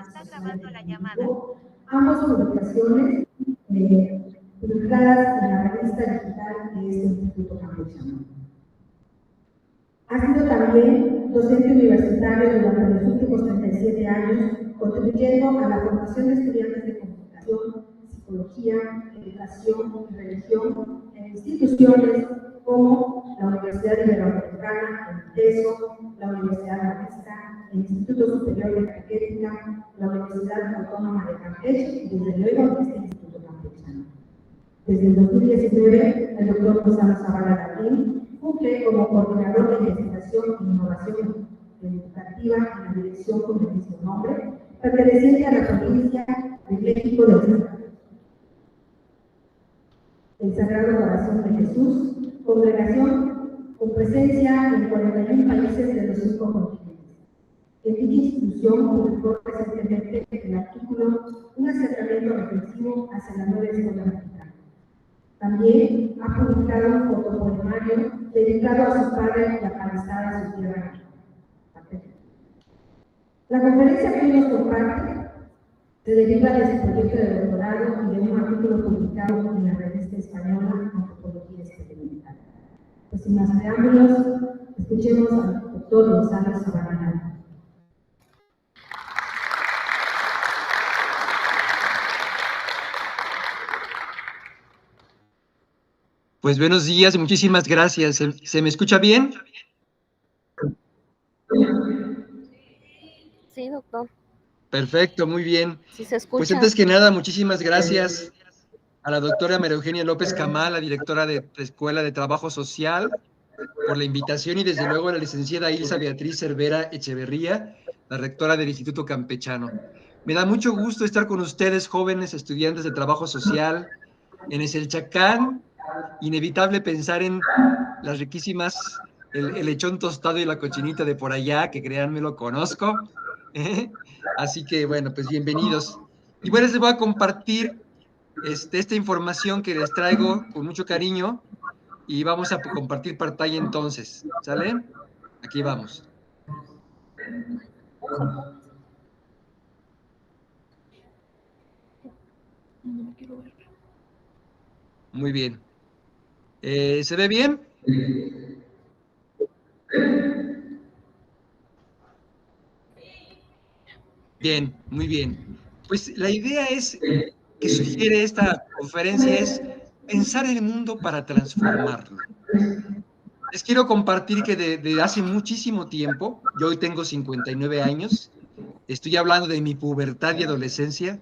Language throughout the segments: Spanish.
está grabando la llamada. Ambas publicaciones publicadas en la revista digital de este Instituto Campechano. Ha sido también docente universitario durante los últimos 37 años, contribuyendo a la formación de estudiantes de comunicación, psicología, educación y religión en instituciones como la Universidad Iberoamericana, el TESO, la Universidad Maestra, el Instituto Superior de Catequética, la Universidad Autónoma de Campeche y desde luego este Instituto Campechano. Desde el 2019, el doctor Gonzalo Zavala Larguín cumple como coordinador de investigación e innovación educativa en la dirección con el mismo nombre, perteneciente a la provincia de México del Sagrado Corazón de Jesús, congregación con presencia en 41 países de los 5 continentes. En dicha institución publicó recientemente el artículo Un acercamiento reflexivo hacia la nueva escuela mexicana. También ha publicado un fotopoemario dedicado a su padre y a Palestina, a su tierra. La conferencia que hoy nos comparte se deriva de su proyecto de doctorado y de un artículo publicado en la revista española Antropología Experimental. Pues sin más preámbulos, escuchemos al doctor Gonzalo Zavala. Pues buenos días y muchísimas gracias. ¿Se me escucha bien? Sí, doctor. Perfecto, muy bien. Sí se escucha. Pues antes que nada, muchísimas gracias a la doctora María Eugenia López Camal, la directora de la Escuela de Trabajo Social, por la invitación y desde luego a la licenciada Ilsa Beatriz Cervera Echeverría, la rectora del Instituto Campechano. Me da mucho gusto estar con ustedes, jóvenes estudiantes de trabajo social, en Eselchacán. Inevitable pensar en las riquísimas, el lechón tostado y la cochinita de por allá, que créanme lo conozco. Así que bueno, pues bienvenidos. Y bueno, les voy a compartir esta información que les traigo con mucho cariño y vamos a compartir pantalla entonces, ¿sale? Aquí vamos. Muy bien. ¿Se ve bien? Bien, muy bien. Pues la idea que sugiere esta conferencia es pensar el mundo para transformarlo. Les quiero compartir que de hace muchísimo tiempo, yo hoy tengo 59 años, estoy hablando de mi pubertad y adolescencia,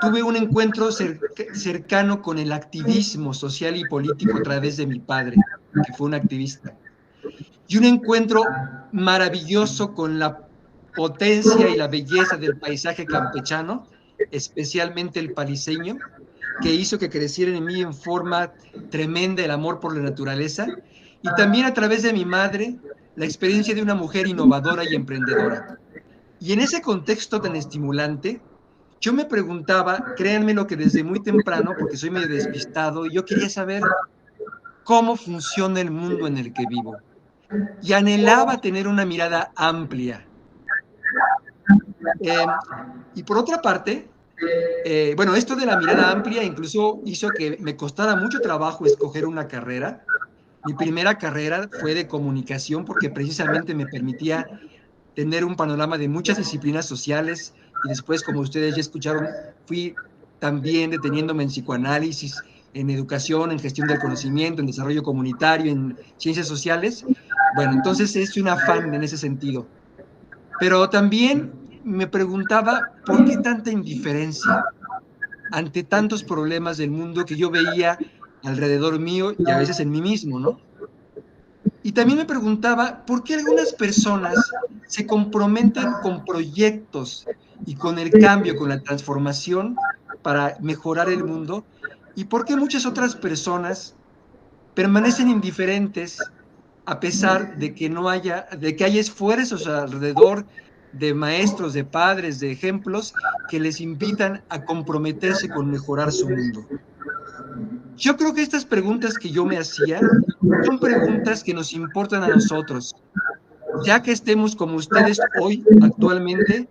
tuve un encuentro cercano con el activismo social y político a través de mi padre, que fue un activista. Y un encuentro maravilloso con la potencia y la belleza del paisaje campechano, especialmente el paliseño, que hizo que creciera en mí en forma tremenda el amor por la naturaleza, y también a través de mi madre, la experiencia de una mujer innovadora y emprendedora. Y en ese contexto tan estimulante, yo me preguntaba, créanme lo que desde muy temprano, porque soy medio despistado, y yo quería saber cómo funciona el mundo en el que vivo. Y anhelaba tener una mirada amplia. Y por otra parte, bueno, esto de la mirada amplia incluso hizo que me costara mucho trabajo escoger una carrera. Mi primera carrera fue de comunicación porque precisamente me permitía tener un panorama de muchas disciplinas sociales y después, como ustedes ya escucharon, fui también deteniéndome en psicoanálisis, en educación, en gestión del conocimiento, en desarrollo comunitario, en ciencias sociales. Bueno, entonces es un afán en ese sentido. Pero también me preguntaba por qué tanta indiferencia ante tantos problemas del mundo que yo veía alrededor mío y a veces en mí mismo, ¿no? Y también me preguntaba por qué algunas personas se comprometen con proyectos y con el cambio, con la transformación para mejorar el mundo, y por qué muchas otras personas permanecen indiferentes a pesar de que haya esfuerzos alrededor de maestros, de padres, de ejemplos que les invitan a comprometerse con mejorar su mundo. Yo creo que estas preguntas que yo me hacía son preguntas que nos importan a nosotros, ya que estemos como ustedes hoy, actualmente,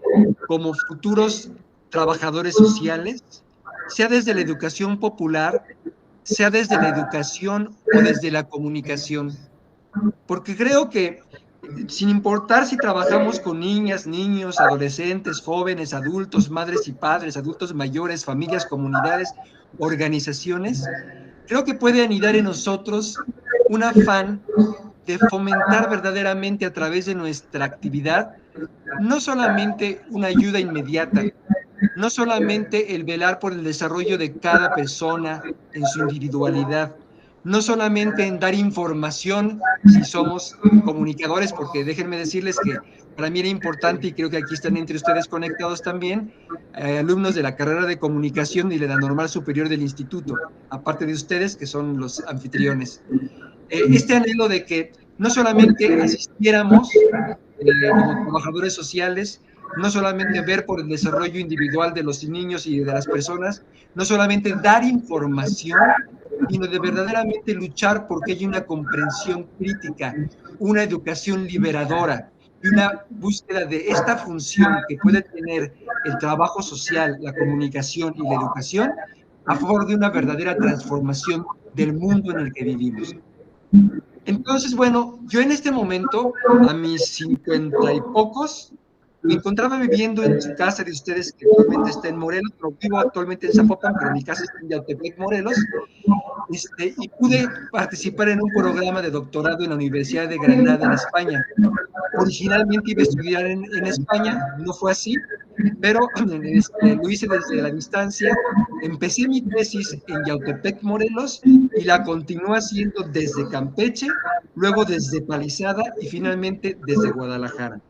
como futuros trabajadores sociales, sea desde la educación popular, sea desde la educación o desde la comunicación. Porque creo que sin importar si trabajamos con niñas, niños, adolescentes, jóvenes, adultos, madres y padres, adultos mayores, familias, comunidades, organizaciones, creo que puede anidar en nosotros un afán de fomentar verdaderamente a través de nuestra actividad no solamente una ayuda inmediata, no solamente el velar por el desarrollo de cada persona en su individualidad, no solamente en dar información si somos comunicadores, porque déjenme decirles que para mí era importante y creo que aquí están entre ustedes conectados también, alumnos de la carrera de comunicación y de la normal superior del instituto, aparte de ustedes que son los anfitriones. Este anhelo de que no solamente asistiéramos como trabajadores sociales, no solamente ver por el desarrollo individual de los niños y de las personas, no solamente dar información, sino de verdaderamente luchar porque haya una comprensión crítica, una educación liberadora y una búsqueda de esta función que puede tener el trabajo social, la comunicación y la educación a favor de una verdadera transformación del mundo en el que vivimos. Entonces, bueno, yo en este momento, a mis 50 y pocos, me encontraba viviendo en su casa de ustedes, que actualmente está en Morelos, pero vivo actualmente en Zapopan, pero mi casa está en Yautepec, Morelos, y pude participar en un programa de doctorado en la Universidad de Granada, en España. Originalmente iba a estudiar en España, no fue así, pero lo hice desde la distancia. Empecé mi tesis en Yautepec, Morelos, y la continúo haciendo desde Campeche, luego desde Palizada y finalmente desde Guadalajara.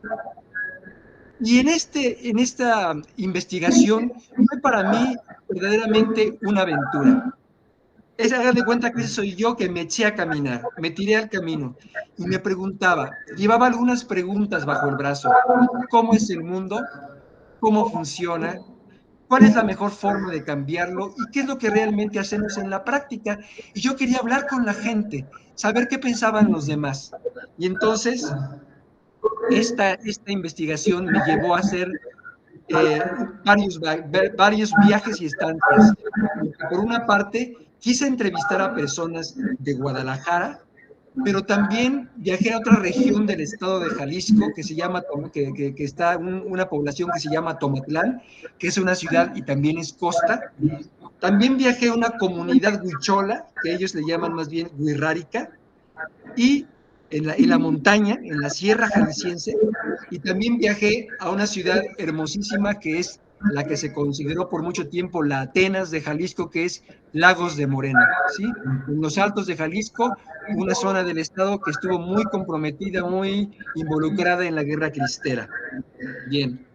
Y en esta investigación fue para mí verdaderamente una aventura. Haga de cuenta que ese soy yo que me eché a caminar, me tiré al camino y me preguntaba, llevaba algunas preguntas bajo el brazo. ¿Cómo es el mundo? ¿Cómo funciona? ¿Cuál es la mejor forma de cambiarlo? ¿Y qué es lo que realmente hacemos en la práctica? Y yo quería hablar con la gente, saber qué pensaban los demás. Y entonces, esta investigación me llevó a hacer varios viajes y estancias. Por una parte, quise entrevistar a personas de Guadalajara, pero también viajé a otra región del estado de Jalisco que se llama, que está una población que se llama Tomatlán, que es una ciudad y también es costa. También viajé a una comunidad huichola, que ellos le llaman más bien huirrárica, y en la montaña, en la sierra jalisciense, y también viajé a una ciudad hermosísima que es la que se consideró por mucho tiempo la Atenas de Jalisco, que es Lagos de Moreno, ¿sí? En los Altos de Jalisco, una zona del estado que estuvo muy comprometida, muy involucrada en la guerra cristera. Bien.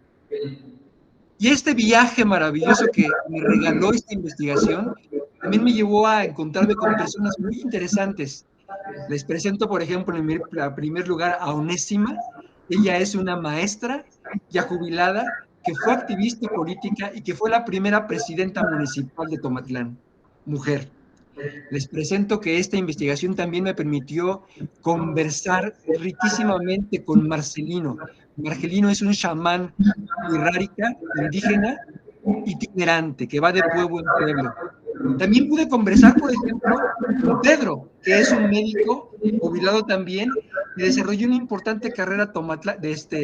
Y este viaje maravilloso que me regaló esta investigación, también me llevó a encontrarme con personas muy interesantes. Les presento, por ejemplo, en primer lugar a Onésima. Ella es una maestra ya jubilada que fue activista política y que fue la primera presidenta municipal de Tomatlán, mujer. Les presento que esta investigación también me permitió conversar riquísimamente con Marcelino. Marcelino es un chamán wixárika, indígena, itinerante, que va de pueblo en pueblo. También pude conversar, por ejemplo, con Pedro, que es un médico jubilado también, y desarrolló una importante carrera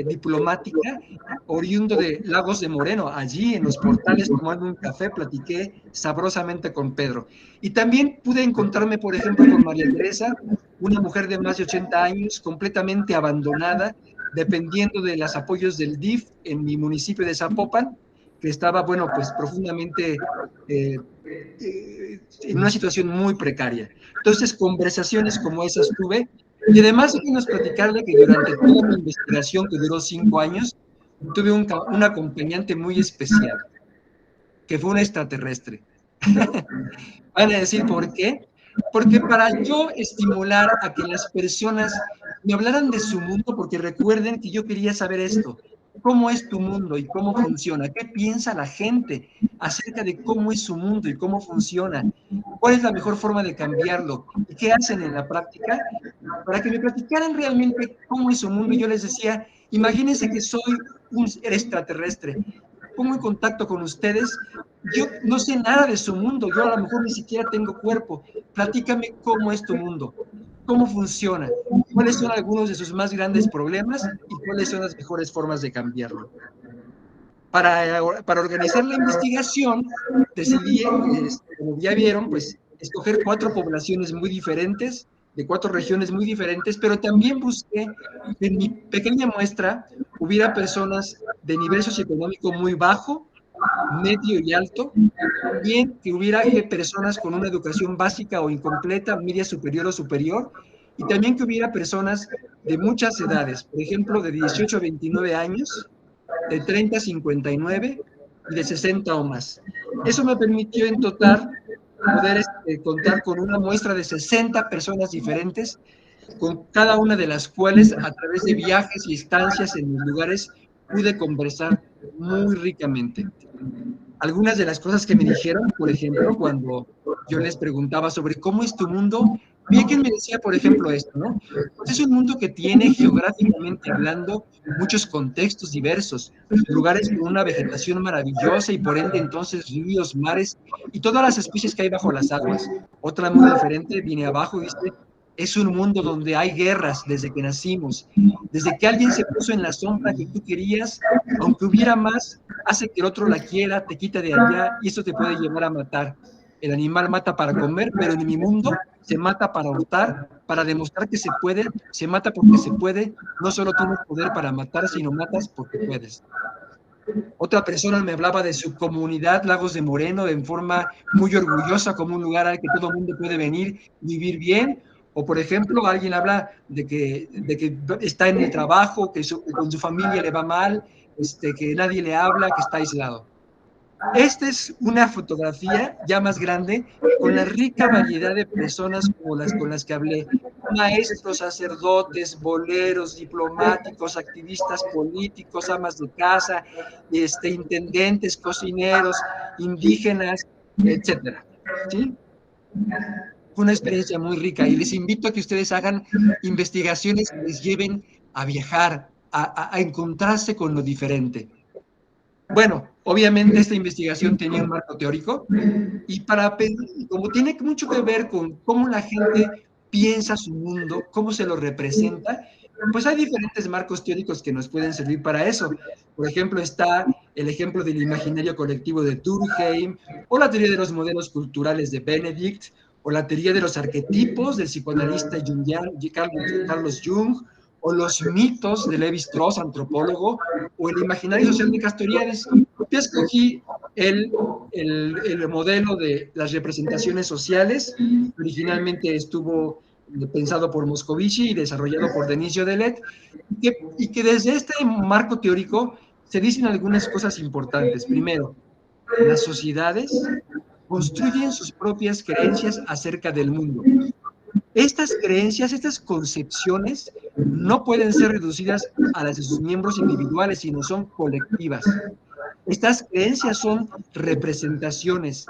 diplomática, oriundo de Lagos de Moreno. Allí en los portales, tomando un café, platiqué sabrosamente con Pedro. Y también pude encontrarme, por ejemplo, con María Teresa, una mujer de más de 80 años, completamente abandonada, dependiendo de los apoyos del DIF en mi municipio de Zapopan, que estaba, bueno, pues profundamente en una situación muy precaria. Entonces, conversaciones como esas tuve, y además déjenos platicarle que durante toda mi investigación, que duró 5 años, tuve un acompañante muy especial, que fue un extraterrestre. Van a decir, ¿por qué? Porque para yo estimular a que las personas me hablaran de su mundo, porque recuerden que yo quería saber esto, ¿cómo es tu mundo y cómo funciona? ¿Qué piensa la gente acerca de cómo es su mundo y cómo funciona? ¿Cuál es la mejor forma de cambiarlo? ¿Y qué hacen en la práctica? para que me platicaran realmente cómo es su mundo. Yo les decía, imagínense que soy un extraterrestre, pongo en contacto con ustedes, yo no sé nada de su mundo, yo a lo mejor ni siquiera tengo cuerpo, platícame cómo es tu mundo, cómo funciona, cuáles son algunos de sus más grandes problemas y cuáles son las mejores formas de cambiarlo. Para organizar la investigación, decidí, como ya vieron, pues escoger 4 poblaciones muy diferentes, de 4 regiones muy diferentes, pero también busqué que en mi pequeña muestra hubiera personas de nivel socioeconómico muy bajo, medio y alto, también que hubiera personas con una educación básica o incompleta, media superior o superior, y también que hubiera personas de muchas edades, por ejemplo, de 18 a 29 años, de 30 a 59 y de 60 o más. Eso me permitió en total poder contar con una muestra de 60 personas diferentes, con cada una de las cuales a través de viajes y estancias en los lugares pude conversar muy ricamente. Algunas de las cosas que me dijeron, por ejemplo, cuando yo les preguntaba sobre cómo es tu mundo, vi que me decía, por ejemplo, esto, ¿no? Pues es un mundo que tiene, geográficamente hablando, muchos contextos diversos, lugares con una vegetación maravillosa y por ende entonces ríos, mares y todas las especies que hay bajo las aguas. Otra muy diferente viene abajo y dice, es un mundo donde hay guerras desde que nacimos, desde que alguien se puso en la sombra que tú querías, aunque hubiera más, hace que el otro la quiera, te quita de allá y eso te puede llevar a matar. El animal mata para comer, pero en mi mundo se mata para hurtar, para demostrar que se puede, se mata porque se puede, no solo tienes poder para matar, sino matas porque puedes. Otra persona me hablaba de su comunidad, Lagos de Moreno, en forma muy orgullosa, como un lugar al que todo el mundo puede venir, vivir bien. O, por ejemplo, alguien habla de que está en el trabajo, que con su familia le va mal, que nadie le habla, que está aislado. Esta es una fotografía ya más grande con la rica variedad de personas como las con las que hablé. Maestros, sacerdotes, boleros, diplomáticos, activistas políticos, amas de casa, intendentes, cocineros, indígenas, etcétera. ¿Sí? Fue una experiencia muy rica y les invito a que ustedes hagan investigaciones que les lleven a viajar, a encontrarse con lo diferente. Bueno, obviamente esta investigación tenía un marco teórico y como tiene mucho que ver con cómo la gente piensa su mundo, cómo se lo representa, pues hay diferentes marcos teóricos que nos pueden servir para eso. Por ejemplo, está el ejemplo del imaginario colectivo de Durkheim, o la teoría de los modelos culturales de Benedict, o la teoría de los arquetipos del psicoanalista Carlos Jung, o los mitos de Levi Strauss, antropólogo, o el imaginario social de Castoriadis. Yo escogí el modelo de las representaciones sociales, originalmente estuvo pensado por Moscovici y desarrollado por Denis Jodelet, y que desde este marco teórico se dicen algunas cosas importantes. Primero, las sociedades construyen sus propias creencias acerca del mundo. Estas creencias, estas concepciones, no pueden ser reducidas a las de sus miembros individuales, sino son colectivas. Estas creencias son representaciones.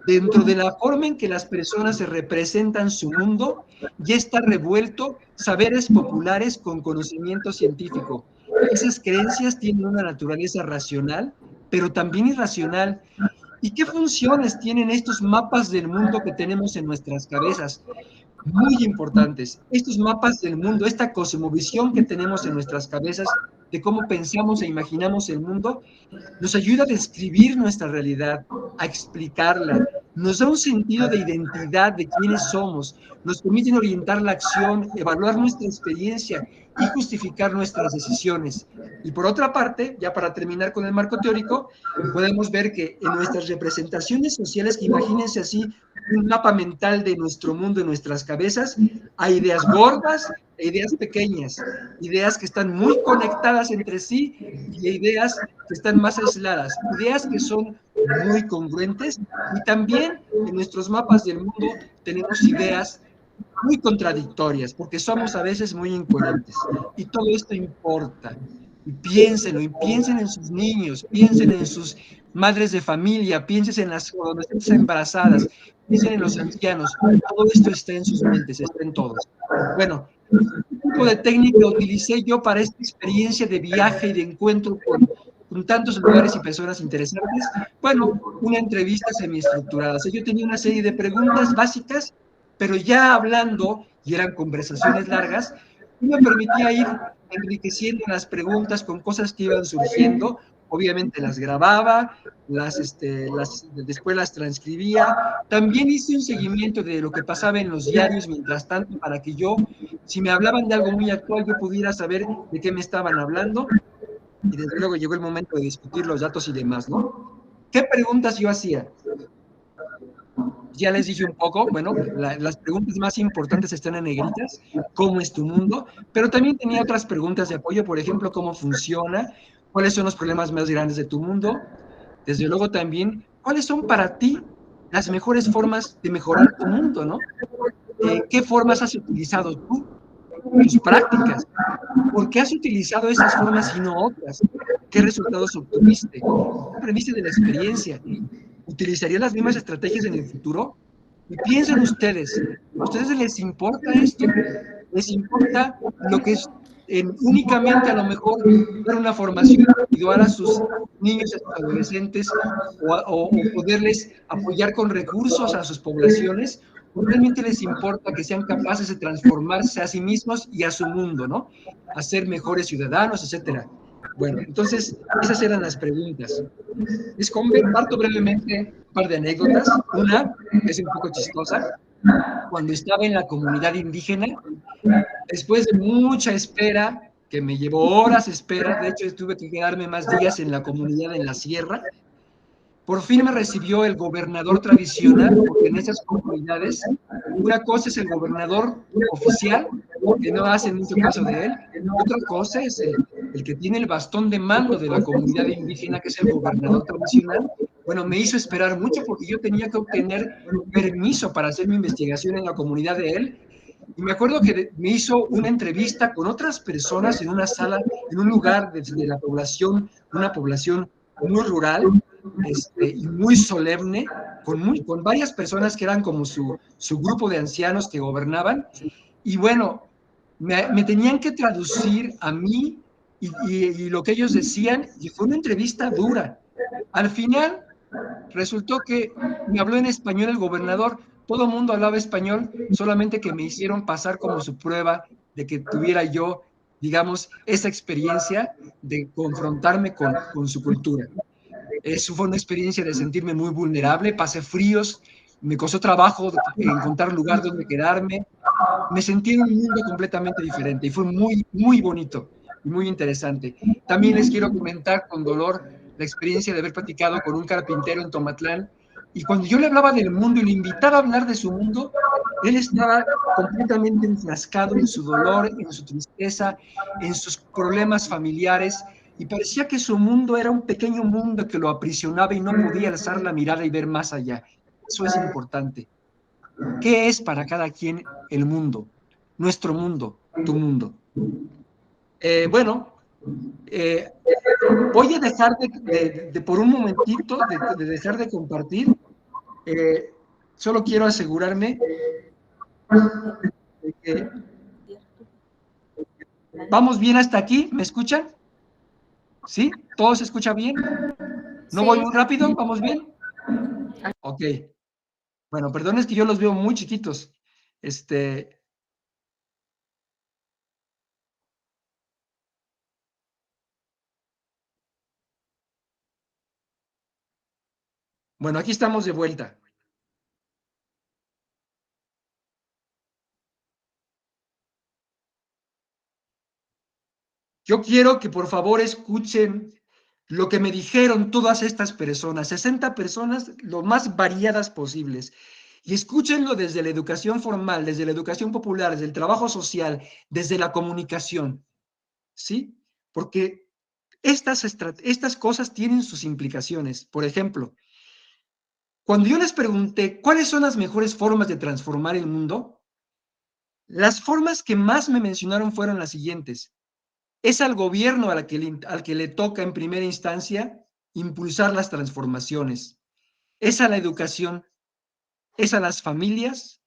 Dentro de la forma en que las personas se representan su mundo, ya está revuelto saberes populares con conocimiento científico. Esas creencias tienen una naturaleza racional, pero también irracional. ¿Y qué funciones tienen estos mapas del mundo que tenemos en nuestras cabezas? Muy importantes. Estos mapas del mundo, esta cosmovisión que tenemos en nuestras cabezas de cómo pensamos e imaginamos el mundo, nos ayuda a describir nuestra realidad, a explicarla, nos da un sentido de identidad de quiénes somos, nos permiten orientar la acción, evaluar nuestra experiencia y justificar nuestras decisiones. Y por otra parte, ya para terminar con el marco teórico, podemos ver que en nuestras representaciones sociales, que imagínense así, un mapa mental de nuestro mundo en nuestras cabezas, hay ideas gordas e ideas pequeñas, ideas que están muy conectadas entre sí y ideas que están más aisladas, ideas que son muy congruentes y también en nuestros mapas del mundo tenemos ideas muy contradictorias porque somos a veces muy incoherentes y todo esto importa. Y piénsenlo, y piensen en sus niños, piensen en sus madres de familia, piensen en las adolescentes embarazadas, piensen en los ancianos, todo esto está en sus mentes, está en todos. Bueno, ¿Qué tipo de técnica utilicé yo para esta experiencia de viaje y de encuentro con tantos lugares y personas interesantes? Bueno, una entrevista semiestructurada. O sea, yo tenía una serie de preguntas básicas, pero ya hablando, y eran conversaciones largas, y me permitía ir enriqueciendo las preguntas con cosas que iban surgiendo. Obviamente las grababa, después las transcribía. También hice un seguimiento de lo que pasaba en los diarios mientras tanto, para que yo, si me hablaban de algo muy actual, yo pudiera saber de qué me estaban hablando. Y desde luego llegó el momento de discutir los datos y demás, ¿no? ¿Qué preguntas yo hacía? Ya les dije un poco, bueno, las preguntas más importantes están en negritas, ¿cómo es tu mundo? Pero también tenía otras preguntas de apoyo, por ejemplo, ¿cómo funciona? ¿Cuáles son los problemas más grandes de tu mundo? Desde luego también, ¿cuáles son para ti las mejores formas de mejorar tu mundo, no? ¿Qué formas has utilizado tú? Tus prácticas. ¿Por qué has utilizado esas formas y no otras? ¿Qué resultados obtuviste? ¿Qué aprendiste de la experiencia? ¿Utilizarías las mismas estrategias en el futuro? Y piensen ustedes, ¿a ustedes les importa esto? ¿Les importa lo que es únicamente a lo mejor dar una formación individual a sus niños y a sus adolescentes o poderles apoyar con recursos a sus poblaciones? ¿O realmente les importa que sean capaces de transformarse a sí mismos y a su mundo, ¿no? A ser mejores ciudadanos, etcétera? Bueno, entonces, esas eran las preguntas. Les comparto brevemente un par de anécdotas. Una es un poco chistosa. Cuando estaba en la comunidad indígena, después de mucha espera, que me llevó horas de espera, de hecho tuve que quedarme más días en la comunidad en la sierra, por fin me recibió el gobernador tradicional, porque en esas comunidades, una cosa es el gobernador oficial, que no hacen mucho caso de él, y otra cosa es el que tiene el bastón de mando de la comunidad indígena, que es el gobernador tradicional. Bueno, me hizo esperar mucho porque yo tenía que obtener permiso para hacer mi investigación en la comunidad de él. Y me acuerdo que me hizo una entrevista con otras personas en una sala, en un lugar de la población, una población muy rural, y muy solemne, con varias personas que eran como su grupo de ancianos que gobernaban. Y bueno, me tenían que traducir a mí y lo que ellos decían, y fue una entrevista dura. Al final, resultó que me habló en español el gobernador, todo el mundo hablaba español, solamente que me hicieron pasar como su prueba de que tuviera yo, digamos, esa experiencia de confrontarme con su cultura. Eso fue una experiencia de sentirme muy vulnerable, pasé fríos, me costó trabajo encontrar lugar donde quedarme, me sentí en un mundo completamente diferente y fue muy, muy bonito y muy interesante. También les quiero comentar con dolor la experiencia de haber platicado con un carpintero en Tomatlán, y cuando yo le hablaba del mundo y le invitaba a hablar de su mundo, él estaba completamente enfrascado en su dolor, en su tristeza, en sus problemas familiares, y parecía que su mundo era un pequeño mundo que lo aprisionaba y no podía alzar la mirada y ver más allá. Eso es importante. ¿Qué es para cada quien el mundo? Nuestro mundo, tu mundo. Bueno, voy a dejar por un momentito de dejar de compartir. Solo quiero asegurarme de que vamos bien hasta aquí. ¿Me escuchan? ¿Sí? ¿Todo se escucha bien? ¿No voy Sí. muy rápido? ¿Vamos bien? Ok. Bueno, perdón, es que yo los veo muy chiquitos. Bueno, aquí estamos de vuelta. Yo quiero que por favor escuchen lo que me dijeron todas estas personas, 60 personas, lo más variadas posibles. Y escúchenlo desde la educación formal, desde la educación popular, desde el trabajo social, desde la comunicación, ¿sí? Porque estas cosas tienen sus implicaciones. Por ejemplo, cuando yo les pregunté cuáles son las mejores formas de transformar el mundo, las formas que más me mencionaron fueron las siguientes. Es al gobierno al que le toca en primera instancia impulsar las transformaciones. Es a la educación, es a las familias.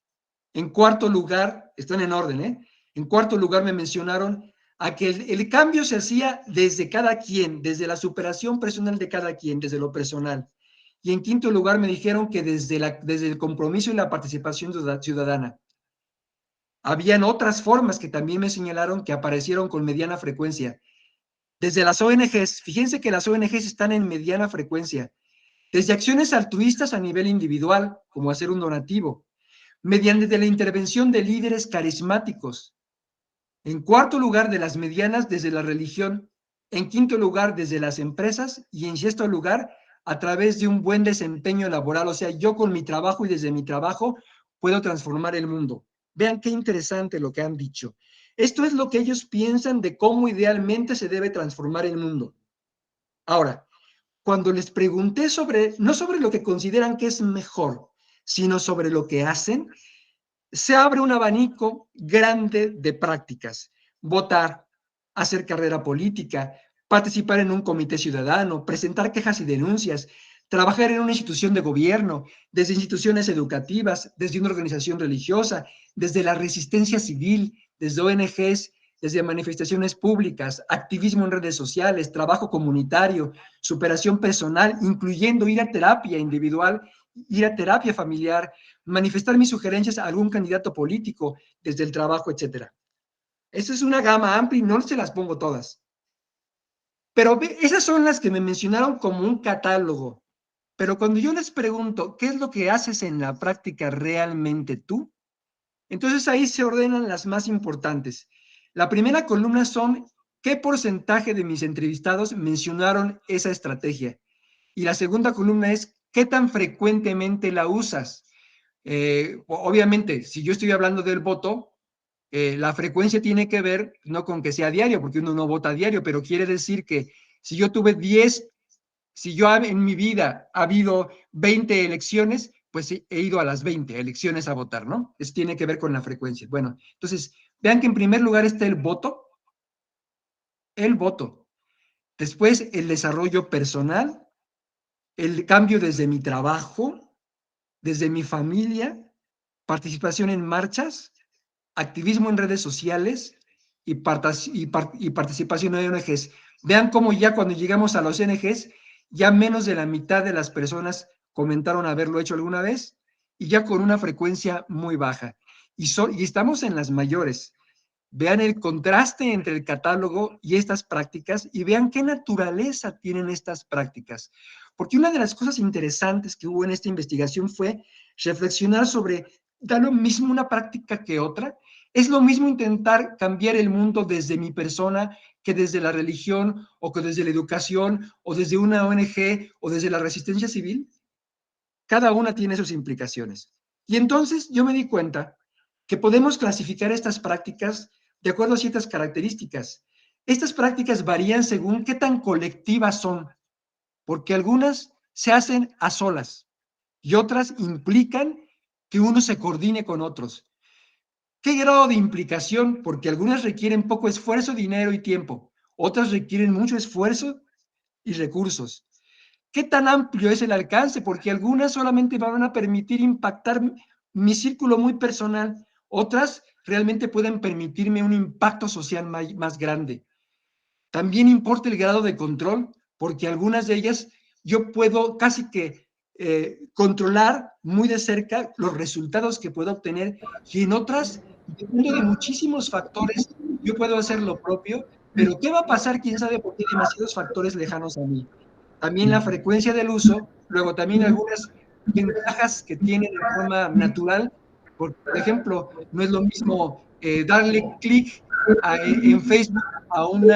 En cuarto lugar, están en orden, En cuarto lugar, me mencionaron a que el cambio se hacía desde cada quien, desde la superación personal de cada quien, desde lo personal. Y en quinto lugar, me dijeron que desde el compromiso y la participación ciudadana. Habían otras formas que también me señalaron que aparecieron con mediana frecuencia. Desde las ONGs, fíjense que las ONGs están en mediana frecuencia. Desde acciones altruistas a nivel individual, como hacer un donativo, mediante la intervención de líderes carismáticos. En cuarto lugar, de las medianas, desde la religión. En quinto lugar, desde las empresas. Y en sexto lugar, a través de un buen desempeño laboral. O sea, yo con mi trabajo y desde mi trabajo puedo transformar el mundo. Vean qué interesante lo que han dicho. Esto es lo que ellos piensan de cómo idealmente se debe transformar el mundo. Ahora, cuando les pregunté no sobre lo que consideran que es mejor, sino sobre lo que hacen, se abre un abanico grande de prácticas. Votar, hacer carrera política, participar en un comité ciudadano, presentar quejas y denuncias, trabajar en una institución de gobierno, desde instituciones educativas, desde una organización religiosa, desde la resistencia civil, desde ONGs, desde manifestaciones públicas, activismo en redes sociales, trabajo comunitario, superación personal, incluyendo ir a terapia individual, ir a terapia familiar, manifestar mis sugerencias a algún candidato político, desde el trabajo, etcétera. Esa es una gama amplia y no se las pongo todas. Pero esas son las que me mencionaron como un catálogo. Pero cuando yo les pregunto, ¿qué es lo que haces en la práctica realmente tú? Entonces ahí se ordenan las más importantes. La primera columna son qué porcentaje de mis entrevistados mencionaron esa estrategia. Y la segunda columna es qué tan frecuentemente la usas. Obviamente, si yo estoy hablando del voto, la frecuencia tiene que ver no con que sea diario, porque uno no vota diario, pero quiere decir que si yo tuve 10, si yo en mi vida ha habido 20 elecciones, pues he ido a las 20 elecciones a votar, ¿no? Eso tiene que ver con la frecuencia. Bueno, entonces, vean que en primer lugar está el voto. Después, el desarrollo personal, el cambio desde mi trabajo, desde mi familia, participación en marchas, activismo en redes sociales y participación en ONGs. Vean cómo ya cuando llegamos a los ONGs, ya menos de la mitad de las personas comentaron haberlo hecho alguna vez y ya con una frecuencia muy baja. Y estamos en las mayores. Vean el contraste entre el catálogo y estas prácticas y vean qué naturaleza tienen estas prácticas. Porque una de las cosas interesantes que hubo en esta investigación fue reflexionar sobre, ¿da lo mismo una práctica que otra? ¿Es lo mismo intentar cambiar el mundo desde mi persona que desde la religión o que desde la educación o desde una ONG o desde la resistencia civil? Cada una tiene sus implicaciones. Y entonces yo me di cuenta que podemos clasificar estas prácticas de acuerdo a ciertas características. Estas prácticas varían según qué tan colectivas son, porque algunas se hacen a solas y otras implican que uno se coordine con otros. ¿Qué grado de implicación? Porque algunas requieren poco esfuerzo, dinero y tiempo, otras requieren mucho esfuerzo y recursos. ¿Qué tan amplio es el alcance? Porque algunas solamente van a permitir impactar mi círculo muy personal, otras realmente pueden permitirme un impacto social más grande. También importa el grado de control, porque algunas de ellas yo puedo casi que controlar muy de cerca los resultados que puedo obtener, y en otras, dependiendo de muchísimos factores, yo puedo hacer lo propio, pero ¿qué va a pasar? ¿Quién sabe? Porque hay demasiados factores lejanos a mí. También la frecuencia del uso, luego también algunas ventajas que tiene de forma natural, por ejemplo, no es lo mismo darle clic en Facebook a un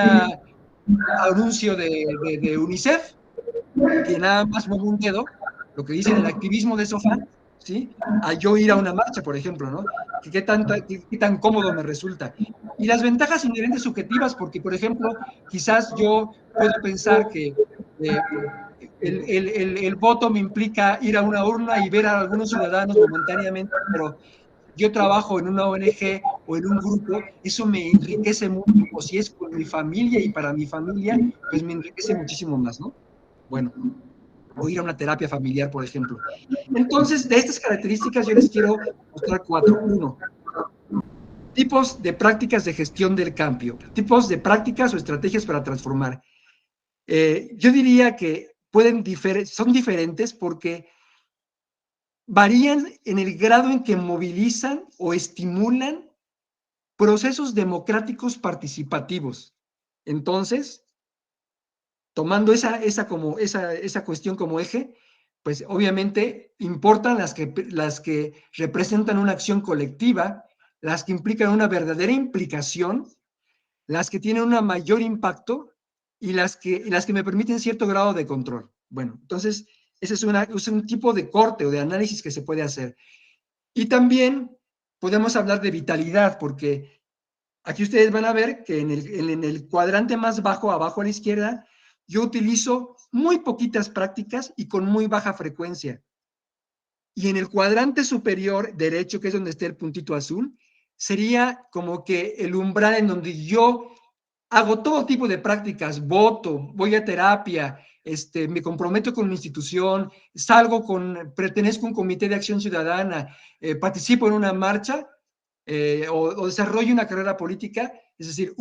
anuncio de UNICEF, que nada más mueve un dedo, lo que dicen el activismo de sofá, ¿sí? A yo ir a una marcha, por ejemplo, ¿no? ¿Qué tan cómodo me resulta? Y las ventajas inherentes subjetivas, porque, por ejemplo, quizás yo puedo pensar que el voto me implica ir a una urna y ver a algunos ciudadanos momentáneamente, pero yo trabajo en una ONG o en un grupo, eso me enriquece mucho, o si es con mi familia y para mi familia, pues me enriquece muchísimo más, ¿no? Bueno, o ir a una terapia familiar, por ejemplo. Entonces, de estas características yo les quiero mostrar 4. 1, tipos de prácticas de gestión del cambio, tipos de prácticas o estrategias para transformar. Yo diría que son diferentes porque varían en el grado en que movilizan o estimulan procesos democráticos participativos. Entonces, tomando esa cuestión como eje, pues obviamente importan las que representan una acción colectiva, las que implican una verdadera implicación, las que tienen un mayor impacto y las que me permiten cierto grado de control. Bueno, entonces, ese es un tipo de corte o de análisis que se puede hacer. Y también podemos hablar de vitalidad, porque aquí ustedes van a ver que en el cuadrante más bajo, abajo a la izquierda, yo utilizo muy poquitas prácticas y con muy baja frecuencia. Y en el cuadrante superior derecho, que es donde está el puntito azul, sería como que el umbral en donde yo hago todo tipo de prácticas, voto, voy a terapia, me comprometo con una institución, pertenezco a un comité de acción ciudadana, participo en una marcha o desarrollo una carrera política, es decir,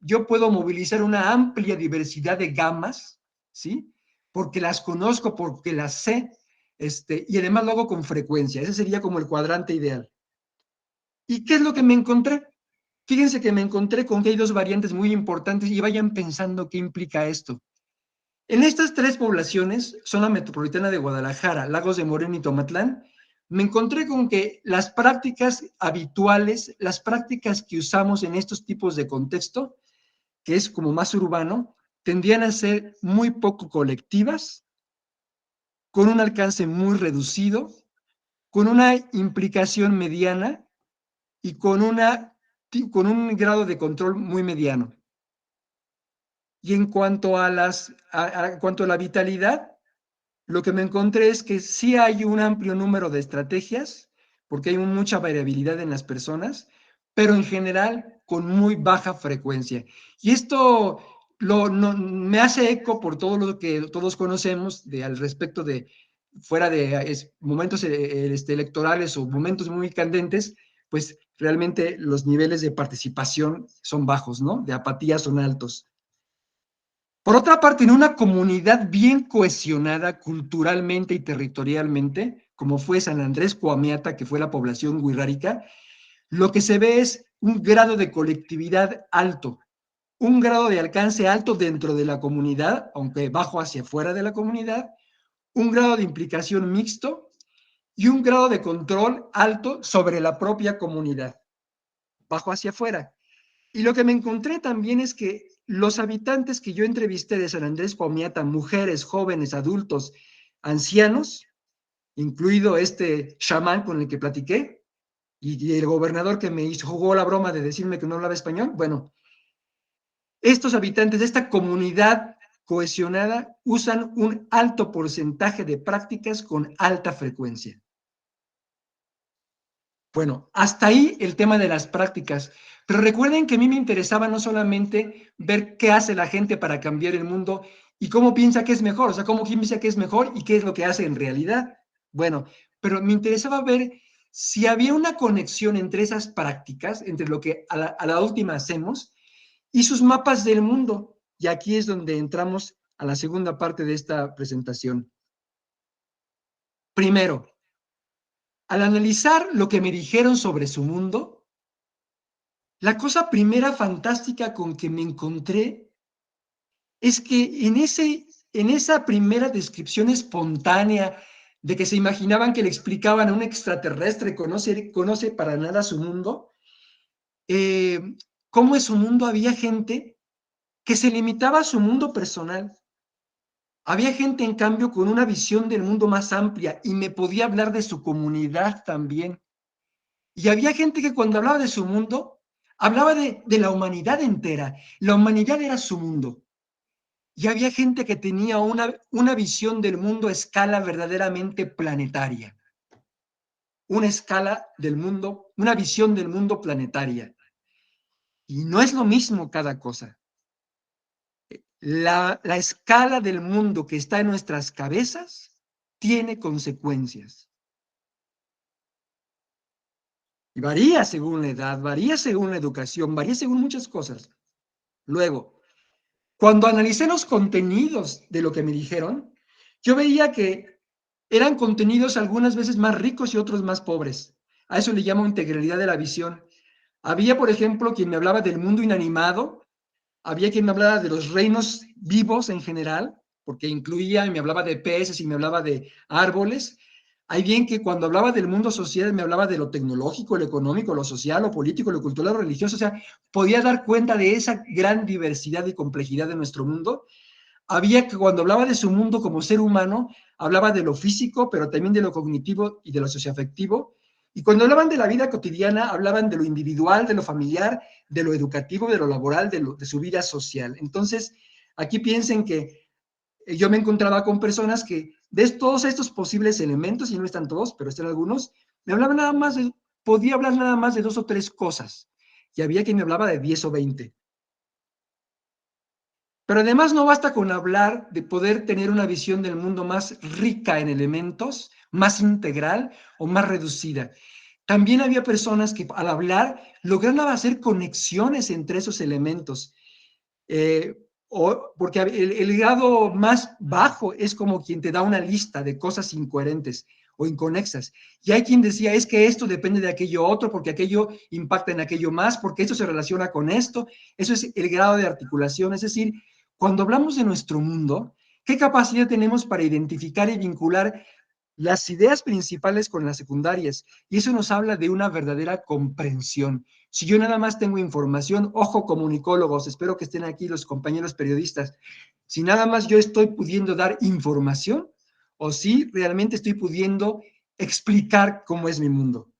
yo puedo movilizar una amplia diversidad de gamas, ¿sí? Porque las conozco, porque las sé, y además lo hago con frecuencia. Ese sería como el cuadrante ideal. ¿Y qué es lo que me encontré? Fíjense que me encontré con que hay dos variantes muy importantes y vayan pensando qué implica esto. En estas tres poblaciones, zona metropolitana de Guadalajara, Lagos de Moreno y Tomatlán, me encontré con que las prácticas habituales, las prácticas que usamos en estos tipos de contexto, que es como más urbano, tendían a ser muy poco colectivas, con un alcance muy reducido, con una implicación mediana y con un grado de control muy mediano. Y en cuanto a la vitalidad, lo que me encontré es que sí hay un amplio número de estrategias, porque hay mucha variabilidad en las personas, pero en general con muy baja frecuencia. Y esto me hace eco por todo lo que todos conocemos al respecto de, fuera de momentos electorales o momentos muy candentes, pues realmente los niveles de participación son bajos, ¿no? De apatía son altos. Por otra parte, en una comunidad bien cohesionada culturalmente y territorialmente, como fue San Andrés Coameata, que fue la población wixárika, lo que se ve es un grado de colectividad alto, un grado de alcance alto dentro de la comunidad, aunque bajo hacia afuera de la comunidad, un grado de implicación mixto y un grado de control alto sobre la propia comunidad, bajo hacia afuera. Y lo que me encontré también es que los habitantes que yo entrevisté de San Andrés Coameata, mujeres, jóvenes, adultos, ancianos, incluido este chamán con el que platiqué, y el gobernador que jugó la broma de decirme que no hablaba español, bueno, estos habitantes de esta comunidad cohesionada usan un alto porcentaje de prácticas con alta frecuencia. Bueno, hasta ahí el tema de las prácticas. Pero recuerden que a mí me interesaba no solamente ver qué hace la gente para cambiar el mundo y cómo piensa que es mejor, o sea, cómo piensa que es mejor y qué es lo que hace en realidad. Bueno, pero me interesaba ver si había una conexión entre esas prácticas, entre lo que a la última hacemos y sus mapas del mundo. Y aquí es donde entramos a la segunda parte de esta presentación. Primero, al analizar lo que me dijeron sobre su mundo, la cosa primera fantástica con que me encontré es que en esa primera descripción espontánea de que se imaginaban que le explicaban a un extraterrestre conoce para nada su mundo, cómo en su mundo había gente que se limitaba a su mundo personal. Había gente, en cambio, con una visión del mundo más amplia y me podía hablar de su comunidad también. Y había gente que cuando hablaba de su mundo, hablaba de la humanidad entera. La humanidad era su mundo. Y había gente que tenía una visión del mundo a escala verdaderamente planetaria. Una escala del mundo, una visión del mundo planetaria. Y no es lo mismo cada cosa. La escala del mundo que está en nuestras cabezas tiene consecuencias. Y varía según la edad, varía según la educación, varía según muchas cosas. Luego, cuando analicé los contenidos de lo que me dijeron, yo veía que eran contenidos algunas veces más ricos y otros más pobres. A eso le llamo integralidad de la visión. Había, por ejemplo, quien me hablaba del mundo inanimado, había quien me hablaba de los reinos vivos en general, porque incluía y me hablaba de peces y me hablaba de árboles. Hay bien que cuando hablaba del mundo social me hablaba de lo tecnológico, lo económico, lo social, lo político, lo cultural, lo religioso. O sea, podía dar cuenta de esa gran diversidad y complejidad de nuestro mundo. Había que cuando hablaba de su mundo como ser humano, hablaba de lo físico, pero también de lo cognitivo y de lo socioafectivo. Y cuando hablaban de la vida cotidiana, hablaban de lo individual, de lo familiar, de lo educativo, de lo laboral, de su vida social. Entonces, aquí piensen que yo me encontraba con personas que de todos estos posibles elementos, y no están todos, pero están algunos, me hablaban nada más podía hablar nada más de 2 o 3 cosas. Y había quien me hablaba de 10 o 20. Pero además no basta con hablar de poder tener una visión del mundo más rica en elementos, más integral o más reducida. También había personas que al hablar lograban hacer conexiones entre esos elementos. Porque el grado más bajo es como quien te da una lista de cosas incoherentes o inconexas. Y hay quien decía, es que esto depende de aquello otro, porque aquello impacta en aquello más, porque esto se relaciona con esto. Eso es el grado de articulación. Es decir, cuando hablamos de nuestro mundo, ¿qué capacidad tenemos para identificar y vincular las ideas principales con las secundarias? Y eso nos habla de una verdadera comprensión. Si yo nada más tengo información, ojo comunicólogos, espero que estén aquí los compañeros periodistas, si nada más yo estoy pudiendo dar información o si realmente estoy pudiendo explicar cómo es mi mundo.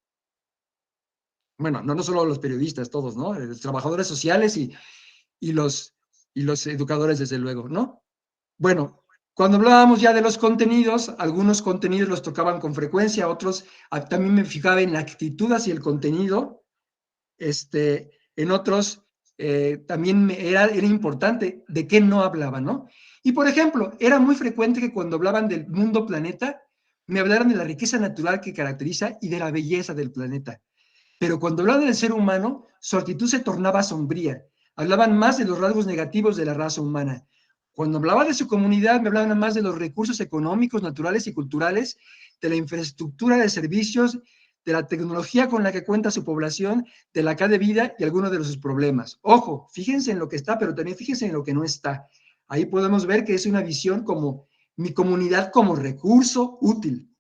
Bueno, no solo los periodistas, todos, ¿no? Los trabajadores sociales y los educadores, desde luego, ¿no? Bueno, cuando hablábamos ya de los contenidos, algunos contenidos los tocaban con frecuencia, otros también me fijaba en la actitud hacia el contenido, en otros también era importante de qué no hablaban, ¿no? Y por ejemplo, era muy frecuente que cuando hablaban del mundo planeta, me hablaran de la riqueza natural que caracteriza y de la belleza del planeta. Pero cuando hablaban del ser humano, su actitud se tornaba sombría. Hablaban más de los rasgos negativos de la raza humana. Cuando hablaba de su comunidad, me hablaban más de los recursos económicos, naturales y culturales, de la infraestructura de servicios, de la tecnología con la que cuenta su población, de la calidad de vida y algunos de sus problemas. Ojo, fíjense en lo que está, pero también fíjense en lo que no está. Ahí podemos ver que es una visión como mi comunidad como recurso útil.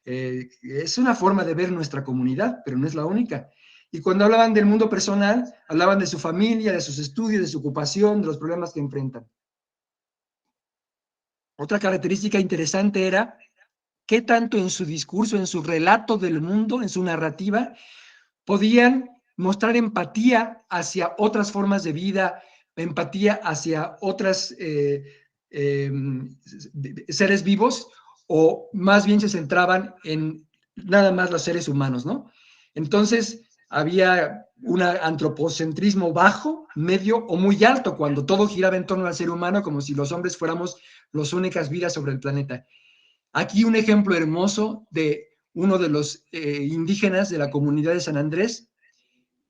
Es una forma de ver nuestra comunidad, pero no es la única. Y cuando hablaban del mundo personal, hablaban de su familia, de sus estudios, de su ocupación, de los problemas que enfrentan. Otra característica interesante era qué tanto en su discurso, en su relato del mundo, en su narrativa, podían mostrar empatía hacia otras formas de vida, empatía hacia otras seres vivos, o más bien se centraban en nada más los seres humanos, ¿no? Entonces, había un antropocentrismo bajo, medio o muy alto, cuando todo giraba en torno al ser humano, como si los hombres fuéramos las únicas vidas sobre el planeta. Aquí un ejemplo hermoso de uno de los indígenas de la comunidad de San Andrés,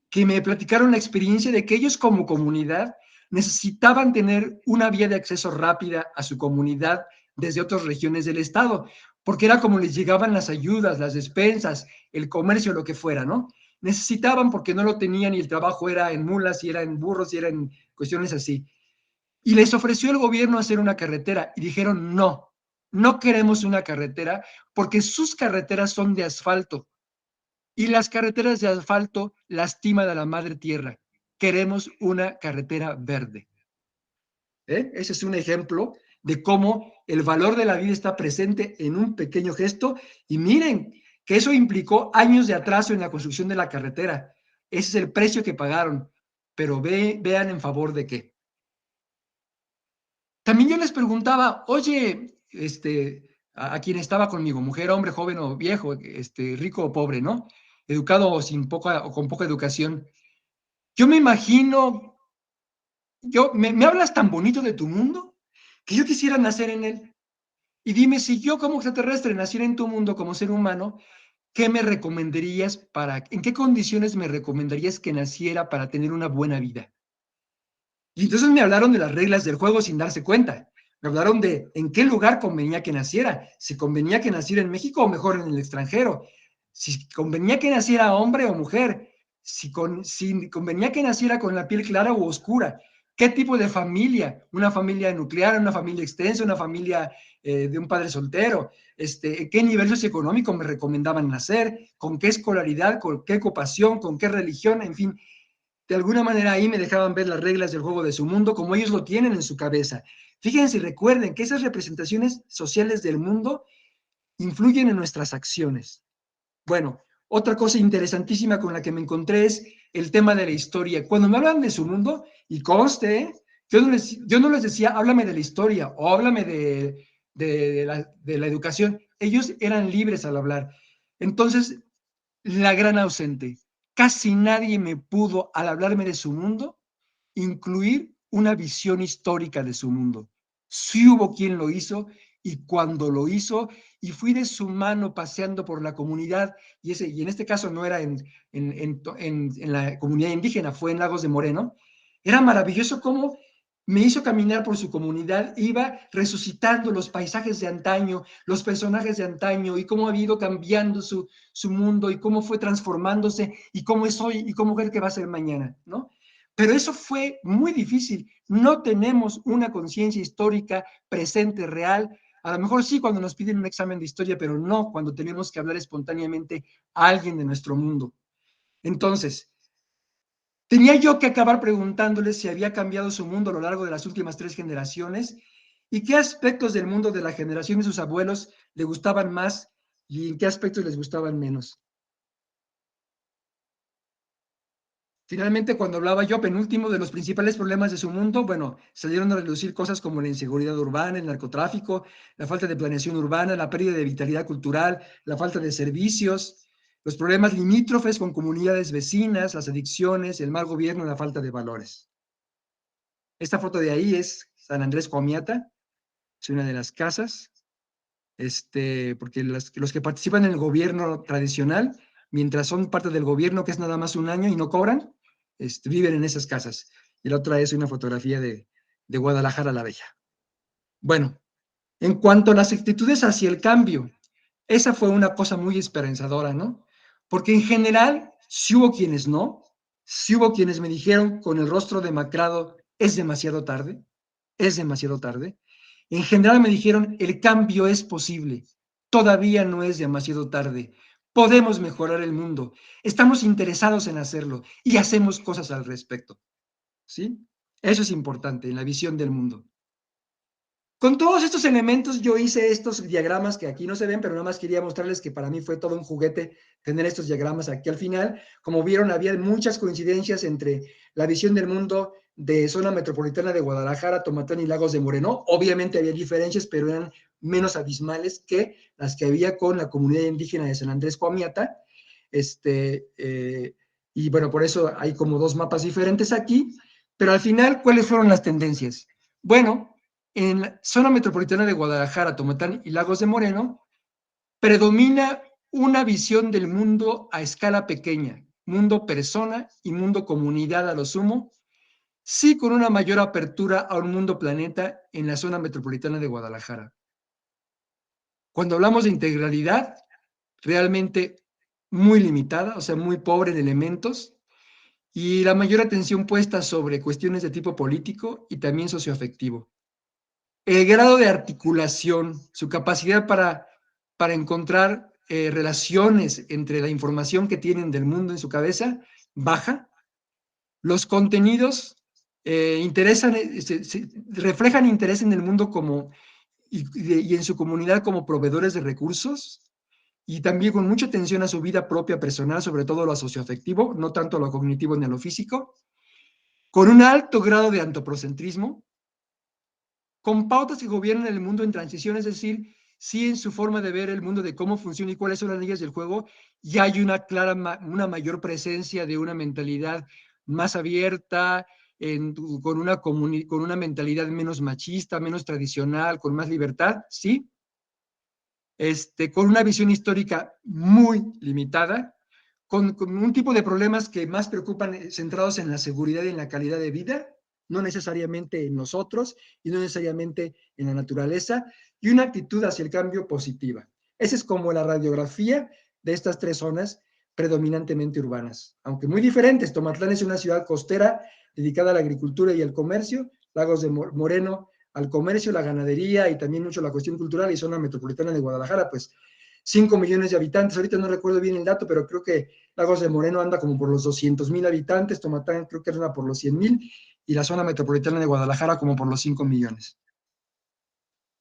que me platicaron la experiencia de que ellos como comunidad necesitaban tener una vía de acceso rápida a su comunidad desde otras regiones del estado, porque era como les llegaban las ayudas, las despensas, el comercio, lo que fuera, ¿no? Necesitaban porque no lo tenían y el trabajo era en mulas y era en burros y era en cuestiones así. Y les ofreció el gobierno hacer una carretera y dijeron no, no queremos una carretera porque sus carreteras son de asfalto y las carreteras de asfalto lastiman a la madre tierra. Queremos una carretera verde. Ese es un ejemplo de cómo el valor de la vida está presente en un pequeño gesto. Y miren que eso implicó años de atraso en la construcción de la carretera. Ese es el precio que pagaron. Pero vean en favor de qué. También yo les preguntaba, oye, a quien estaba conmigo, mujer, hombre, joven o viejo, rico o pobre, ¿no? Educado o o con poca educación. Yo me imagino, me hablas tan bonito de tu mundo que yo quisiera nacer en él. Y dime, si yo como extraterrestre naciera en tu mundo como ser humano, ¿qué me recomendarías en qué condiciones me recomendarías que naciera para tener una buena vida? Y entonces me hablaron de las reglas del juego sin darse cuenta. Me hablaron de en qué lugar convenía que naciera, si convenía que naciera en México o mejor en el extranjero, si convenía que naciera hombre o mujer, si convenía que naciera con la piel clara o oscura, qué tipo de familia, una familia nuclear, una familia extensa, una familia de un padre soltero, en qué nivel socioeconómico me recomendaban nacer, con qué escolaridad, con qué ocupación, con qué religión, en fin, de alguna manera ahí me dejaban ver las reglas del juego de su mundo como ellos lo tienen en su cabeza. Fíjense y recuerden que esas representaciones sociales del mundo influyen en nuestras acciones. Bueno, otra cosa interesantísima con la que me encontré es el tema de la historia. Cuando me hablan de su mundo, y conste, yo no les decía, háblame de la historia o háblame de la educación. Ellos eran libres al hablar. Entonces, la gran ausente. Casi nadie me pudo, al hablarme de su mundo, incluir una visión histórica de su mundo. Sí hubo quien lo hizo y cuando lo hizo, y fui de su mano paseando por la comunidad, y en este caso no era en la comunidad indígena, fue en Lagos de Moreno, era maravilloso cómo me hizo caminar por su comunidad, iba resucitando los paisajes de antaño, los personajes de antaño, y cómo ha ido cambiando su mundo, y cómo fue transformándose, y cómo es hoy, y cómo cree que va a ser mañana, ¿no? Pero eso fue muy difícil. No tenemos una conciencia histórica presente, real. A lo mejor sí cuando nos piden un examen de historia, pero no cuando tenemos que hablar espontáneamente a alguien de nuestro mundo. Entonces, tenía yo que acabar preguntándoles si había cambiado su mundo a lo largo de las últimas 3 generaciones y qué aspectos del mundo de la generación de sus abuelos le gustaban más y en qué aspectos les gustaban menos. Finalmente, cuando hablaba yo, penúltimo, de los principales problemas de su mundo, bueno, salieron a reducir cosas como la inseguridad urbana, el narcotráfico, la falta de planeación urbana, la pérdida de vitalidad cultural, la falta de servicios, los problemas limítrofes con comunidades vecinas, las adicciones, el mal gobierno, la falta de valores. Esta foto de ahí es San Andrés Coamiata, es una de las casas, porque los que participan en el gobierno tradicional, mientras son parte del gobierno, que es nada más un año y no cobran, viven en esas casas. Y la otra es una fotografía de Guadalajara la Bella. Bueno, en cuanto a las actitudes hacia el cambio, esa fue una cosa muy esperanzadora, ¿no? Porque en general, sí hubo quienes no, sí hubo quienes me dijeron con el rostro demacrado, es demasiado tarde, es demasiado tarde. En general me dijeron, el cambio es posible, todavía no es demasiado tarde, podemos mejorar el mundo, estamos interesados en hacerlo y hacemos cosas al respecto, ¿sí? Eso es importante en la visión del mundo. Con todos estos elementos yo hice estos diagramas que aquí no se ven, pero nada más quería mostrarles que para mí fue todo un juguete tener estos diagramas aquí al final. Como vieron, había muchas coincidencias entre la visión del mundo de zona metropolitana de Guadalajara, Tomatán y Lagos de Moreno. Obviamente había diferencias, pero eran menos abismales que las que había con la comunidad indígena de San Andrés Coamiata. Y bueno, por eso hay como 2 mapas diferentes aquí. Pero al final, ¿cuáles fueron las tendencias? Bueno, en la zona metropolitana de Guadalajara, Tomatán y Lagos de Moreno, predomina una visión del mundo a escala pequeña, mundo persona y mundo comunidad a lo sumo, sí con una mayor apertura a un mundo planeta en la zona metropolitana de Guadalajara. Cuando hablamos de integralidad, realmente muy limitada, o sea, muy pobre en elementos, y la mayor atención puesta sobre cuestiones de tipo político y también socioafectivo. El grado de articulación, su capacidad para encontrar relaciones entre la información que tienen del mundo en su cabeza, baja. Los contenidos reflejan interés en el mundo y en su comunidad como proveedores de recursos y también con mucha atención a su vida propia personal, sobre todo lo socioafectivo, no tanto lo cognitivo ni a lo físico, con un alto grado de antropocentrismo, con pautas que gobiernan el mundo en transición, es decir, sí en su forma de ver el mundo, de cómo funciona y cuáles son las leyes del juego, ya hay una mayor presencia de una mentalidad más abierta, con una mentalidad menos machista, menos tradicional, con más libertad, ¿sí? con una visión histórica muy limitada, con un tipo de problemas que más preocupan centrados en la seguridad y en la calidad de vida, no necesariamente en nosotros y no necesariamente en la naturaleza, y una actitud hacia el cambio positiva. Esa es como la radiografía de estas tres zonas predominantemente urbanas, aunque muy diferentes. Tomatlán es una ciudad costera dedicada a la agricultura y al comercio, Lagos de Moreno al comercio, la ganadería y también mucho la cuestión cultural, y zona metropolitana de Guadalajara, pues 5 millones de habitantes, ahorita no recuerdo bien el dato, pero creo que Lagos de Moreno anda como por los 200,000 habitantes, Tomatlán creo que anda por los 100,000, y la zona metropolitana de Guadalajara como por los 5 millones.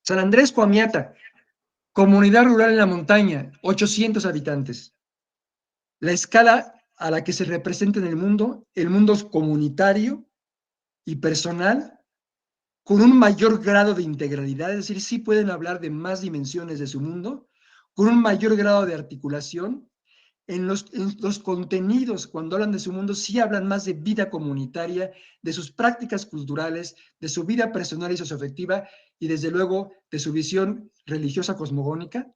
San Andrés Coamiata, comunidad rural en la montaña, 800 habitantes. La escala a la que se representa en el mundo es comunitario y personal, con un mayor grado de integralidad, es decir, sí pueden hablar de más dimensiones de su mundo, con un mayor grado de articulación. En los contenidos, cuando hablan de su mundo, sí hablan más de vida comunitaria, de sus prácticas culturales, de su vida personal y socioafectiva, y desde luego de su visión religiosa cosmogónica.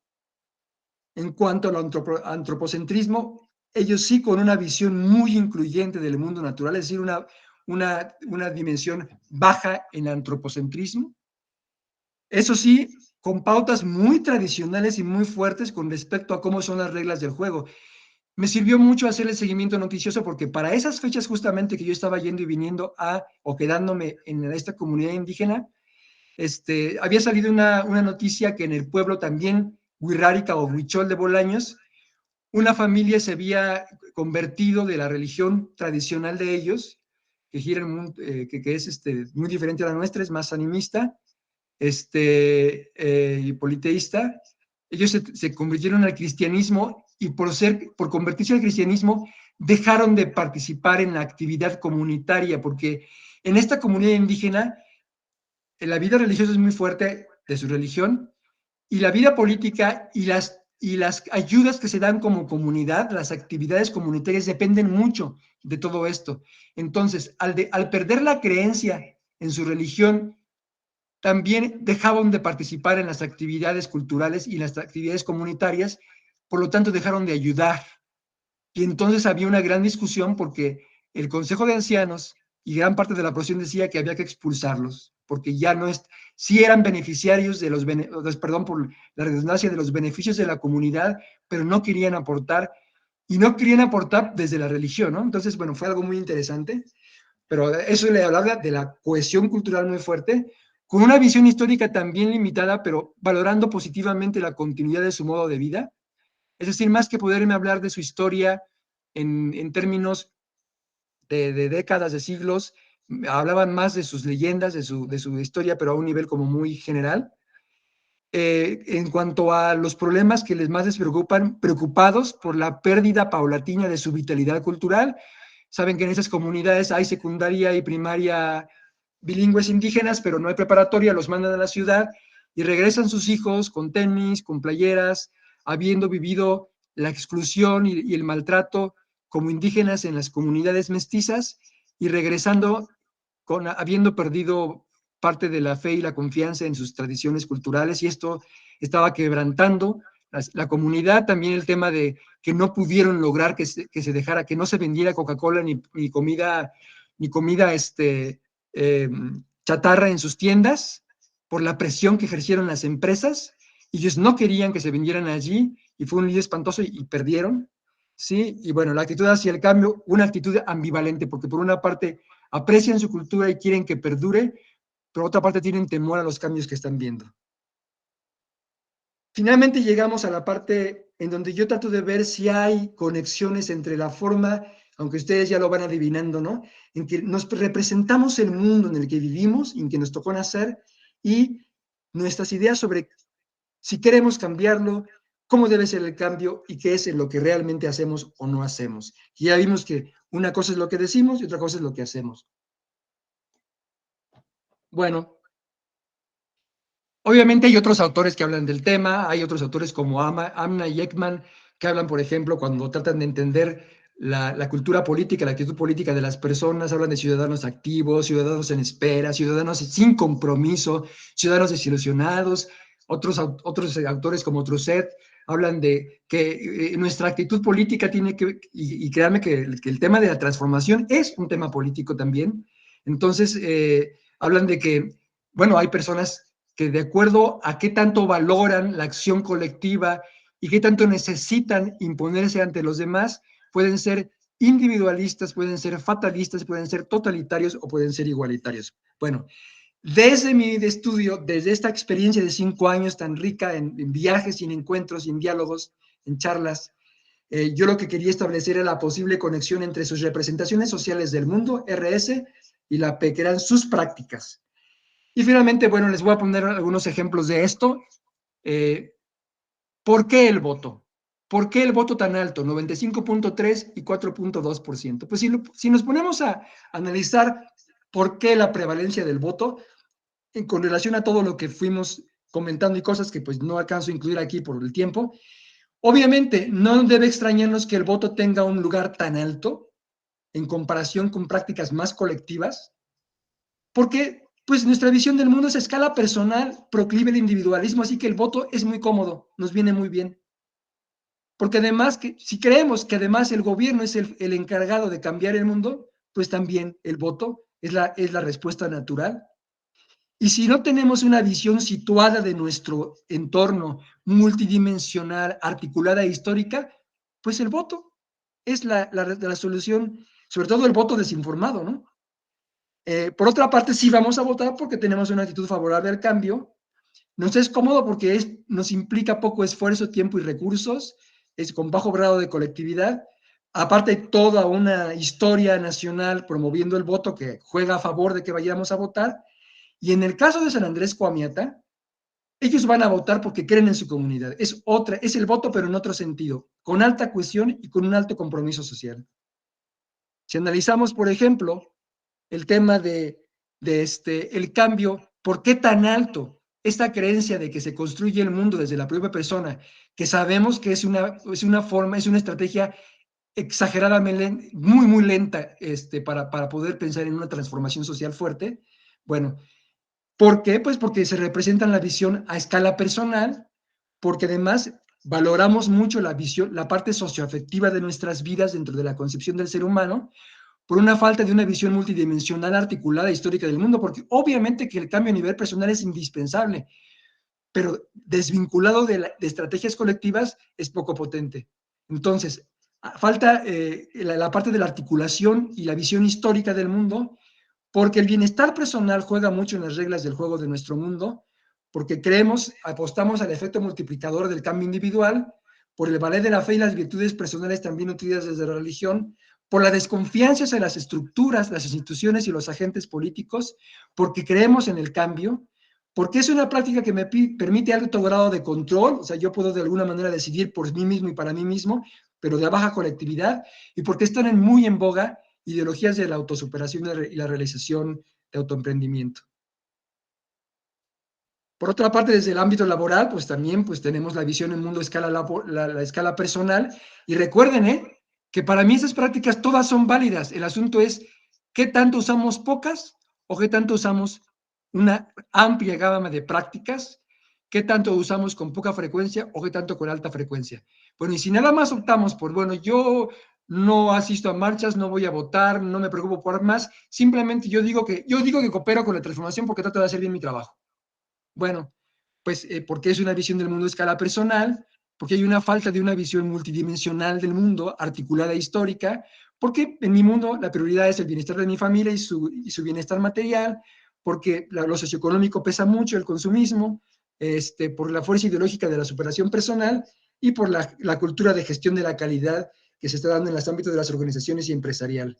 En cuanto al antropocentrismo, ellos sí con una visión muy incluyente del mundo natural, es decir, una dimensión baja en antropocentrismo. Eso sí, con pautas muy tradicionales y muy fuertes con respecto a cómo son las reglas del juego. Me sirvió mucho hacer el seguimiento noticioso porque para esas fechas justamente que yo estaba yendo y viniendo o quedándome en esta comunidad indígena, había salido una noticia que en el pueblo también, Huirrárica o Huichol de Bolaños, una familia se había convertido de la religión tradicional de ellos, que gira el mundo, que es muy diferente a la nuestra, es más animista, y politeísta. Ellos se convirtieron al cristianismo y por convertirse al cristianismo dejaron de participar en la actividad comunitaria, porque en esta comunidad indígena la vida religiosa es muy fuerte de su religión, y la vida política y las ayudas que se dan como comunidad, las actividades comunitarias dependen mucho de todo esto. Entonces, al perder la creencia en su religión, también dejaron de participar en las actividades culturales y las actividades comunitarias, por lo tanto dejaron de ayudar. Y entonces había una gran discusión porque el Consejo de Ancianos y gran parte de la población decía que había que expulsarlos, porque ya no sí eran beneficiarios de perdón por la redundancia, de los beneficios de la comunidad, pero no querían aportar, y no querían aportar desde la religión, ¿no? Entonces, bueno, fue algo muy interesante, pero eso le hablaba de la cohesión cultural muy fuerte, con una visión histórica también limitada, pero valorando positivamente la continuidad de su modo de vida. Es decir, más que poderme hablar de su historia en términos de décadas, de siglos, hablaban más de sus leyendas, de su historia, pero a un nivel como muy general. En cuanto a los problemas que más les preocupan, preocupados por la pérdida paulatina de su vitalidad cultural. Saben que en esas comunidades hay secundaria y primaria bilingües indígenas, pero no hay preparatoria, los mandan a la ciudad y regresan sus hijos con tenis, con playeras, habiendo vivido la exclusión y el maltrato como indígenas en las comunidades mestizas, y regresando habiendo perdido parte de la fe y la confianza en sus tradiciones culturales, y esto estaba quebrantando la comunidad. También el tema de que no pudieron lograr que se dejara, que no se vendiera Coca-Cola ni comida chatarra en sus tiendas, por la presión que ejercieron las empresas. Ellos no querían que se vendieran allí, y fue un lío espantoso y perdieron, ¿sí? Y bueno, la actitud hacia el cambio, una actitud ambivalente, porque por una parte aprecian su cultura y quieren que perdure, pero por otra parte tienen temor a los cambios que están viendo. Finalmente llegamos a la parte en donde yo trato de ver si hay conexiones entre la forma, aunque ustedes ya lo van adivinando, ¿no? En que nos representamos el mundo en el que vivimos, en que nos tocó nacer, y nuestras ideas sobre si queremos cambiarlo, cómo debe ser el cambio y qué es lo que realmente hacemos o no hacemos. Y ya vimos que una cosa es lo que decimos y otra cosa es lo que hacemos. Bueno, obviamente hay otros autores que hablan del tema, hay otros autores como Amna y Ekman, que hablan, por ejemplo, cuando tratan de entender la cultura política, la actitud política de las personas, hablan de ciudadanos activos, ciudadanos en espera, ciudadanos sin compromiso, ciudadanos desilusionados, otros autores como Trousset hablan de que nuestra actitud política tiene que, y créanme que el tema de la transformación es un tema político también. Entonces, hablan de que, bueno, hay personas que de acuerdo a qué tanto valoran la acción colectiva y qué tanto necesitan imponerse ante los demás, pueden ser individualistas, pueden ser fatalistas, pueden ser totalitarios o pueden ser igualitarios. Bueno, desde mi estudio, desde esta experiencia de 5 años tan rica en viajes y en encuentros y en diálogos, en charlas, yo lo que quería establecer era la posible conexión entre sus representaciones sociales del mundo, RS, y la P, que eran sus prácticas. Y finalmente, bueno, les voy a poner algunos ejemplos de esto. ¿Por qué el voto? ¿Por qué el voto tan alto? 95.3 y 4.2%. Pues si nos ponemos a analizar por qué la prevalencia del voto, con relación a todo lo que fuimos comentando y cosas que pues no alcanzo a incluir aquí por el tiempo, obviamente no debe extrañarnos que el voto tenga un lugar tan alto en comparación con prácticas más colectivas, porque pues nuestra visión del mundo es a escala personal, proclive el individualismo, así que el voto es muy cómodo, nos viene muy bien. Porque además, si creemos que además el gobierno es el encargado de cambiar el mundo, pues también el voto es la respuesta natural. Y si no tenemos una visión situada de nuestro entorno multidimensional, articulada e histórica, pues el voto es la solución, sobre todo el voto desinformado, ¿no? Por otra parte, sí vamos a votar porque tenemos una actitud favorable al cambio. Nos es cómodo porque nos implica poco esfuerzo, tiempo y recursos, es con bajo grado de colectividad. Aparte, toda una historia nacional promoviendo el voto que juega a favor de que vayamos a votar. Y en el caso de San Andrés Coamiata, ellos van a votar porque creen en su comunidad. Es el voto, pero en otro sentido, con alta cohesión y con un alto compromiso social. Si analizamos, por ejemplo, el tema el cambio, ¿por qué tan alto? Esta creencia de que se construye el mundo desde la propia persona, que sabemos que es una forma, es una estrategia exageradamente, muy, muy lenta para poder pensar en una transformación social fuerte. Bueno, ¿por qué? Pues porque se representan la visión a escala personal, porque además valoramos mucho la visión, la parte socioafectiva de nuestras vidas dentro de la concepción del ser humano, por una falta de una visión multidimensional, articulada, histórica del mundo, porque obviamente que el cambio a nivel personal es indispensable, pero desvinculado de estrategias colectivas es poco potente. Entonces, falta la parte de la articulación y la visión histórica del mundo, porque el bienestar personal juega mucho en las reglas del juego de nuestro mundo, porque apostamos al efecto multiplicador del cambio individual, por el valer de la fe y las virtudes personales también nutridas desde la religión, por la desconfianza hacia las estructuras, las instituciones y los agentes políticos, porque creemos en el cambio, porque es una práctica que me permite alto grado de control, o sea, yo puedo de alguna manera decidir por mí mismo y para mí mismo, pero de baja colectividad, y porque están muy en boga ideologías de la autosuperación y la realización de autoemprendimiento. Por otra parte, desde el ámbito laboral, pues también pues, tenemos la visión en mundo escala, la escala personal. Y recuerden que para mí esas prácticas todas son válidas. El asunto es qué tanto usamos pocas o qué tanto usamos una amplia gama de prácticas, qué tanto usamos con poca frecuencia o qué tanto con alta frecuencia. Bueno, y si nada más optamos por, bueno, yo no asisto a marchas, no voy a votar, no me preocupo por más, simplemente yo digo que coopero con la transformación porque trato de hacer bien mi trabajo. Bueno, pues porque es una visión del mundo a escala personal, porque hay una falta de una visión multidimensional del mundo, articulada e histórica, porque en mi mundo la prioridad es el bienestar de mi familia y su bienestar material, porque lo socioeconómico pesa mucho, el consumismo, por la fuerza ideológica de la superación personal y por la cultura de gestión de la calidad que se está dando en los ámbitos de las organizaciones y empresarial.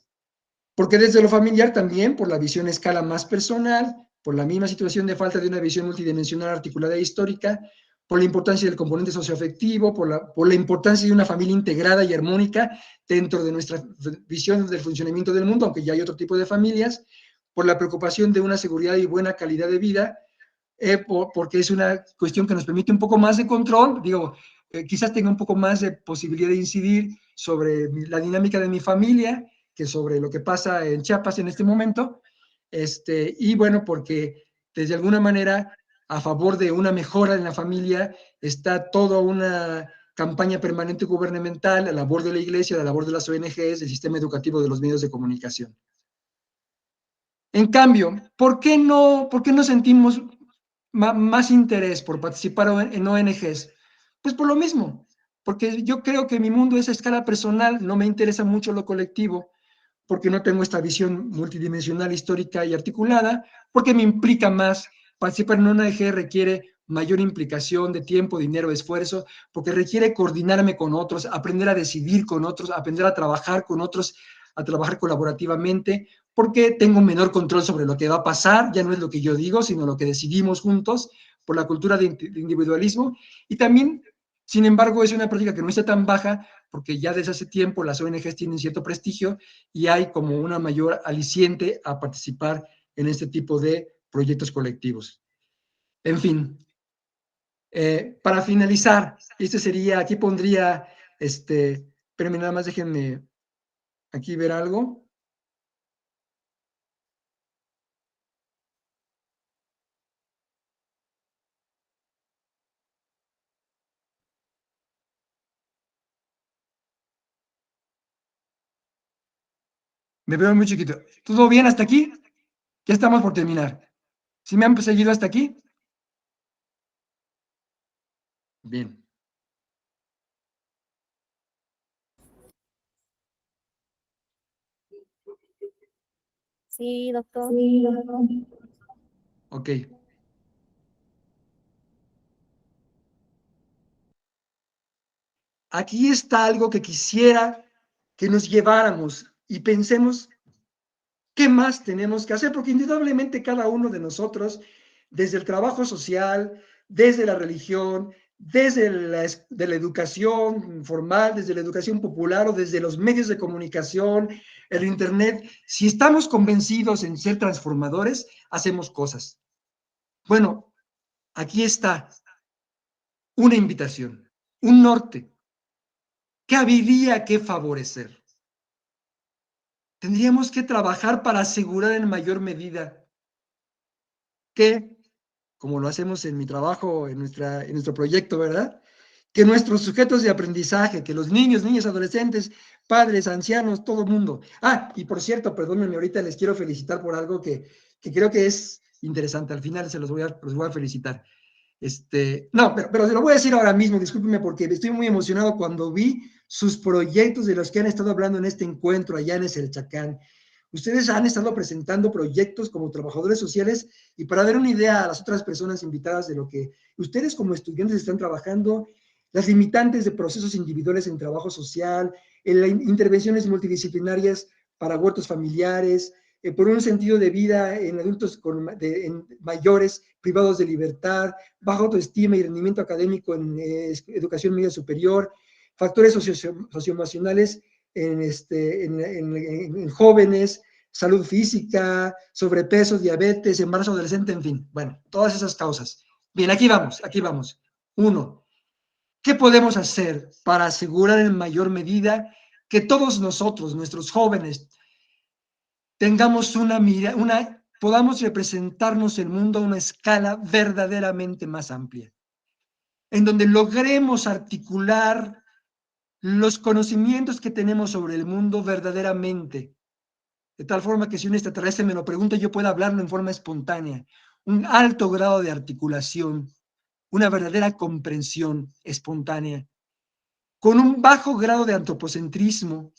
Porque desde lo familiar también, por la visión a escala más personal, por la misma situación de falta de una visión multidimensional, articulada e histórica, por la importancia del componente socioafectivo, por la importancia de una familia integrada y armónica dentro de nuestra visión del funcionamiento del mundo, aunque ya hay otro tipo de familias, por la preocupación de una seguridad y buena calidad de vida, porque es una cuestión que nos permite un poco más de control, quizás tenga un poco más de posibilidad de incidir sobre la dinámica de mi familia, que sobre lo que pasa en Chiapas en este momento, y bueno, porque desde alguna manera a favor de una mejora en la familia, está toda una campaña permanente gubernamental, la labor de la iglesia, la labor de las ONGs, el sistema educativo de los medios de comunicación. En cambio, ¿por qué no sentimos más interés por participar en ONGs? Pues por lo mismo, porque yo creo que mi mundo es a escala personal, no me interesa mucho lo colectivo, porque no tengo esta visión multidimensional, histórica y articulada, porque me implica más. Participar en una ONG requiere mayor implicación de tiempo, dinero, esfuerzo, porque requiere coordinarme con otros, aprender a decidir con otros, aprender a trabajar con otros, a trabajar colaborativamente, porque tengo un menor control sobre lo que va a pasar, ya no es lo que yo digo, sino lo que decidimos juntos, por la cultura de individualismo, y también, sin embargo, es una práctica que no está tan baja, porque ya desde hace tiempo las ONGs tienen cierto prestigio y hay como una mayor aliciente a participar en este tipo de proyectos colectivos. En fin, para finalizar, aquí pondría, pero nada más déjenme aquí ver algo. Me veo muy chiquito. ¿Todo bien hasta aquí? Ya estamos por terminar. ¿Sí me han seguido hasta aquí? Bien. Sí, doctor. Ok. Aquí está algo que quisiera que nos lleváramos y pensemos qué más tenemos que hacer, porque indudablemente cada uno de nosotros, desde el trabajo social, desde la religión, desde de la educación formal, desde la educación popular o desde los medios de comunicación, el Internet, si estamos convencidos en ser transformadores, hacemos cosas. Bueno, aquí está una invitación, un norte. ¿Qué habría que favorecer? Tendríamos que trabajar para asegurar en mayor medida que, como lo hacemos en mi trabajo, en nuestro proyecto, ¿verdad? Que nuestros sujetos de aprendizaje, que los niños, niñas, adolescentes, padres, ancianos, todo el mundo. Ah, y por cierto, perdónenme, ahorita les quiero felicitar por algo que creo que es interesante. Al final los voy a felicitar. No, pero se lo voy a decir ahora mismo, discúlpenme, porque estoy muy emocionado cuando vi sus proyectos de los que han estado hablando en este encuentro allá en el Chacán. Ustedes han estado presentando proyectos como trabajadores sociales y para dar una idea a las otras personas invitadas de lo que ustedes como estudiantes están trabajando, las limitantes de procesos individuales en trabajo social, en intervenciones multidisciplinarias para huertos familiares, por un sentido de vida en adultos en mayores privados de libertad, baja autoestima y rendimiento académico en educación media superior, factores socioemocionales en jóvenes, salud física, sobrepeso, diabetes, embarazo adolescente, en fin. Bueno, todas esas causas. Bien, aquí vamos, aquí vamos. 1. ¿Qué podemos hacer para asegurar en mayor medida que todos nosotros, nuestros jóvenes, tengamos podamos representarnos el mundo a una escala verdaderamente más amplia, en donde logremos articular los conocimientos que tenemos sobre el mundo verdaderamente, de tal forma que si un extraterrestre me lo pregunta, yo pueda hablarlo en forma espontánea, un alto grado de articulación, una verdadera comprensión espontánea, con un bajo grado de antropocentrismo,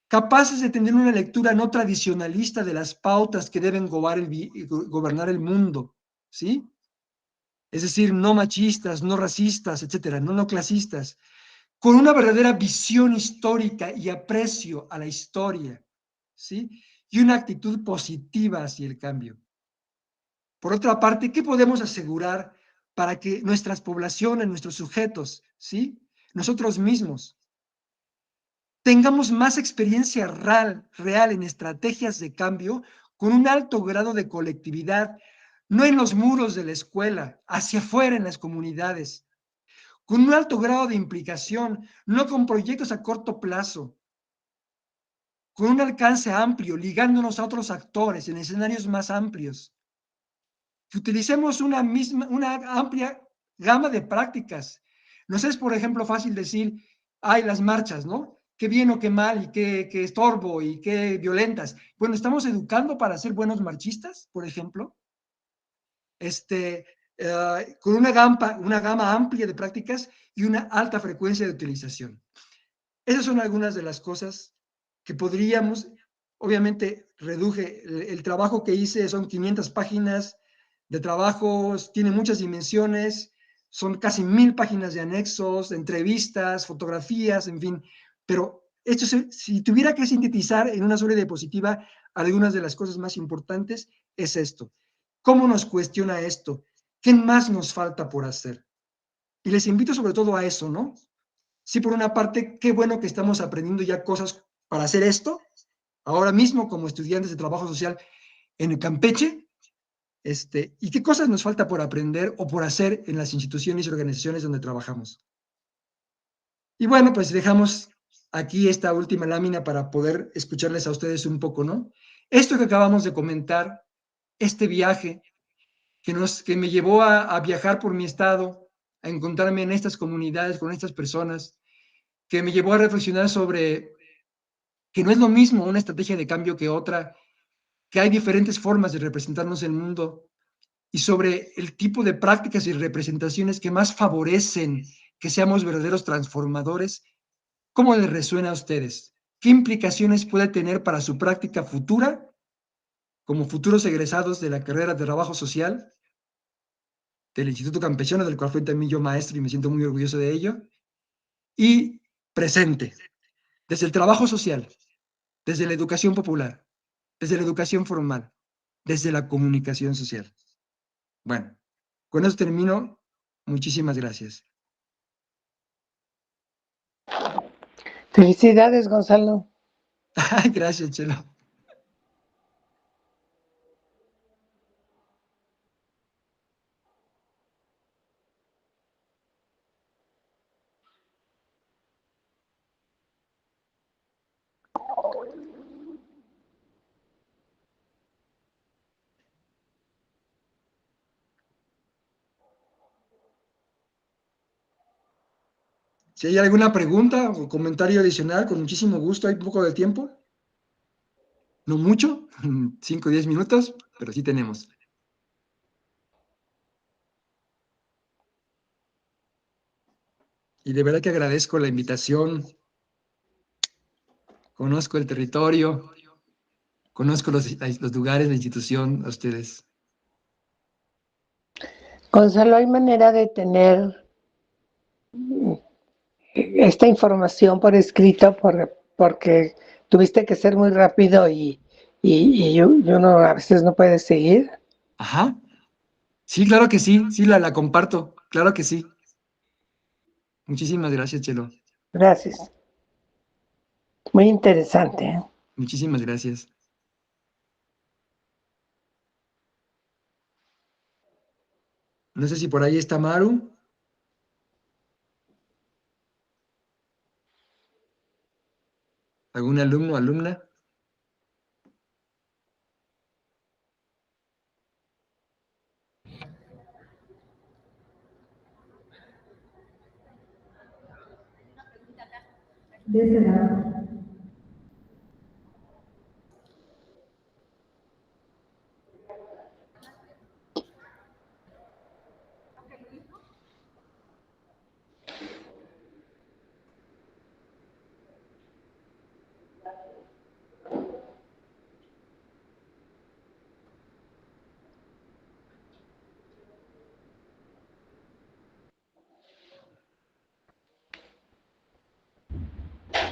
capaces de tener una lectura no tradicionalista de las pautas que deben gobernar el mundo, ¿sí? Es decir, no machistas, no racistas, etcétera, no clasistas, con una verdadera visión histórica y aprecio a la historia, ¿sí? Y una actitud positiva hacia el cambio. Por otra parte, ¿qué podemos asegurar para que nuestras poblaciones, nuestros sujetos, ¿sí? Nosotros mismos, tengamos más experiencia real en estrategias de cambio con un alto grado de colectividad, no en los muros de la escuela, hacia afuera en las comunidades, con un alto grado de implicación, no con proyectos a corto plazo, con un alcance amplio, ligándonos a otros actores en escenarios más amplios, que utilicemos una amplia gama de prácticas. Nos es, por ejemplo, fácil decir, hay las marchas, ¿no? Qué bien o qué mal, y qué estorbo, y qué violentas. Bueno, ¿estamos educando para ser buenos marchistas, por ejemplo? Con una gama amplia de prácticas y una alta frecuencia de utilización. Esas son algunas de las cosas que podríamos, obviamente reduje, el trabajo que hice son 500 páginas de trabajos, tiene muchas dimensiones, son casi 1000 páginas de anexos, entrevistas, fotografías, en fin, pero esto, si tuviera que sintetizar en una sola diapositiva algunas de las cosas más importantes, es esto. ¿Cómo nos cuestiona esto? ¿Qué más nos falta por hacer? Y les invito sobre todo a eso, ¿no? Sí, por una parte, qué bueno que estamos aprendiendo ya cosas para hacer esto, ahora mismo como estudiantes de trabajo social en el Campeche, y qué cosas nos falta por aprender o por hacer en las instituciones y organizaciones donde trabajamos. Y bueno, pues dejamos aquí esta última lámina para poder escucharles a ustedes un poco, ¿no? Esto que acabamos de comentar, este viaje que me llevó a viajar por mi estado, a encontrarme en estas comunidades, con estas personas, que me llevó a reflexionar sobre que no es lo mismo una estrategia de cambio que otra, que hay diferentes formas de representarnos en el mundo, y sobre el tipo de prácticas y representaciones que más favorecen que seamos verdaderos transformadores. ¿Cómo les resuena a ustedes? ¿Qué implicaciones puede tener para su práctica futura como futuros egresados de la carrera de trabajo social del Instituto Campechano, del cual fui también yo maestro y me siento muy orgulloso de ello, y presente, desde el trabajo social, desde la educación popular, desde la educación formal, desde la comunicación social? Bueno, con eso termino. Muchísimas gracias. Felicidades, Gonzalo. Gracias, Chelo. Si hay alguna pregunta o comentario adicional, con muchísimo gusto. Hay un poco de tiempo. No mucho, 5 o 10 minutos, pero sí tenemos. Y de verdad que agradezco la invitación. Conozco el territorio, conozco los lugares, la institución, a ustedes. Gonzalo, ¿hay manera de tener esta información por escrito? Porque tuviste que ser muy rápido y uno a veces no puede seguir. Ajá. Sí, claro que sí. Sí, la comparto. Claro que sí. Muchísimas gracias, Chelo. Gracias. Muy interesante, ¿eh? Muchísimas gracias. No sé si por ahí está Maru. ¿Algún alumno o alumna? De ese lado.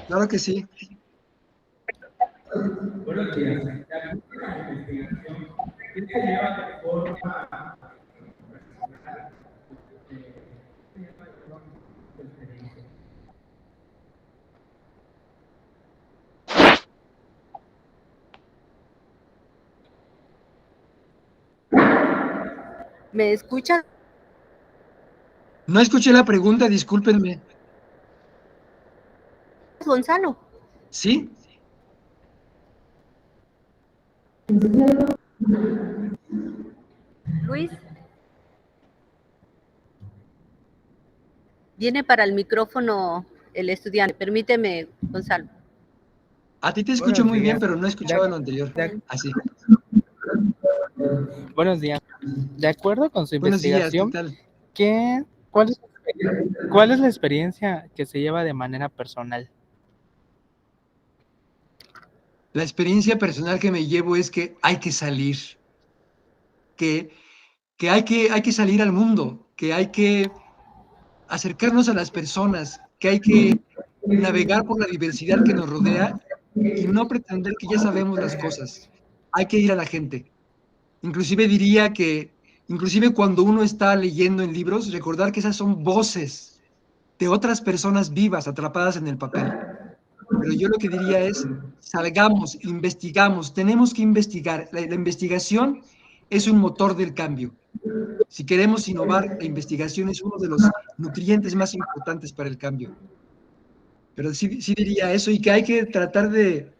Claro que sí. Buenos días. La investigación, ¿qué se lleva de forma ¿Me escuchas, No escuché la pregunta, discúlpenme. Gonzalo? ¿Sí? Luis. Viene para el micrófono el estudiante. Permíteme, Gonzalo. A ti te escucho Buenos muy bien, días. pero no escuchaba lo anterior. Así. Buenos días. De acuerdo con su Buenos días, ¿qué investigación, tal? ¿cuál es la experiencia que se lleva de manera personal? La experiencia personal que me llevo es que hay que salir, que hay que salir al mundo, que hay que acercarnos a las personas, que hay que navegar por la diversidad que nos rodea y no pretender que ya sabemos las cosas. Hay que ir a la gente. Inclusive diría que, inclusive cuando uno está leyendo en libros, recordar que esas son voces de otras personas vivas atrapadas en el papel. Pero yo lo que diría es, salgamos, investigamos, tenemos que investigar. La investigación es un motor del cambio. Si queremos innovar, la investigación es uno de los nutrientes más importantes para el cambio. Pero sí diría eso y que hay que tratar de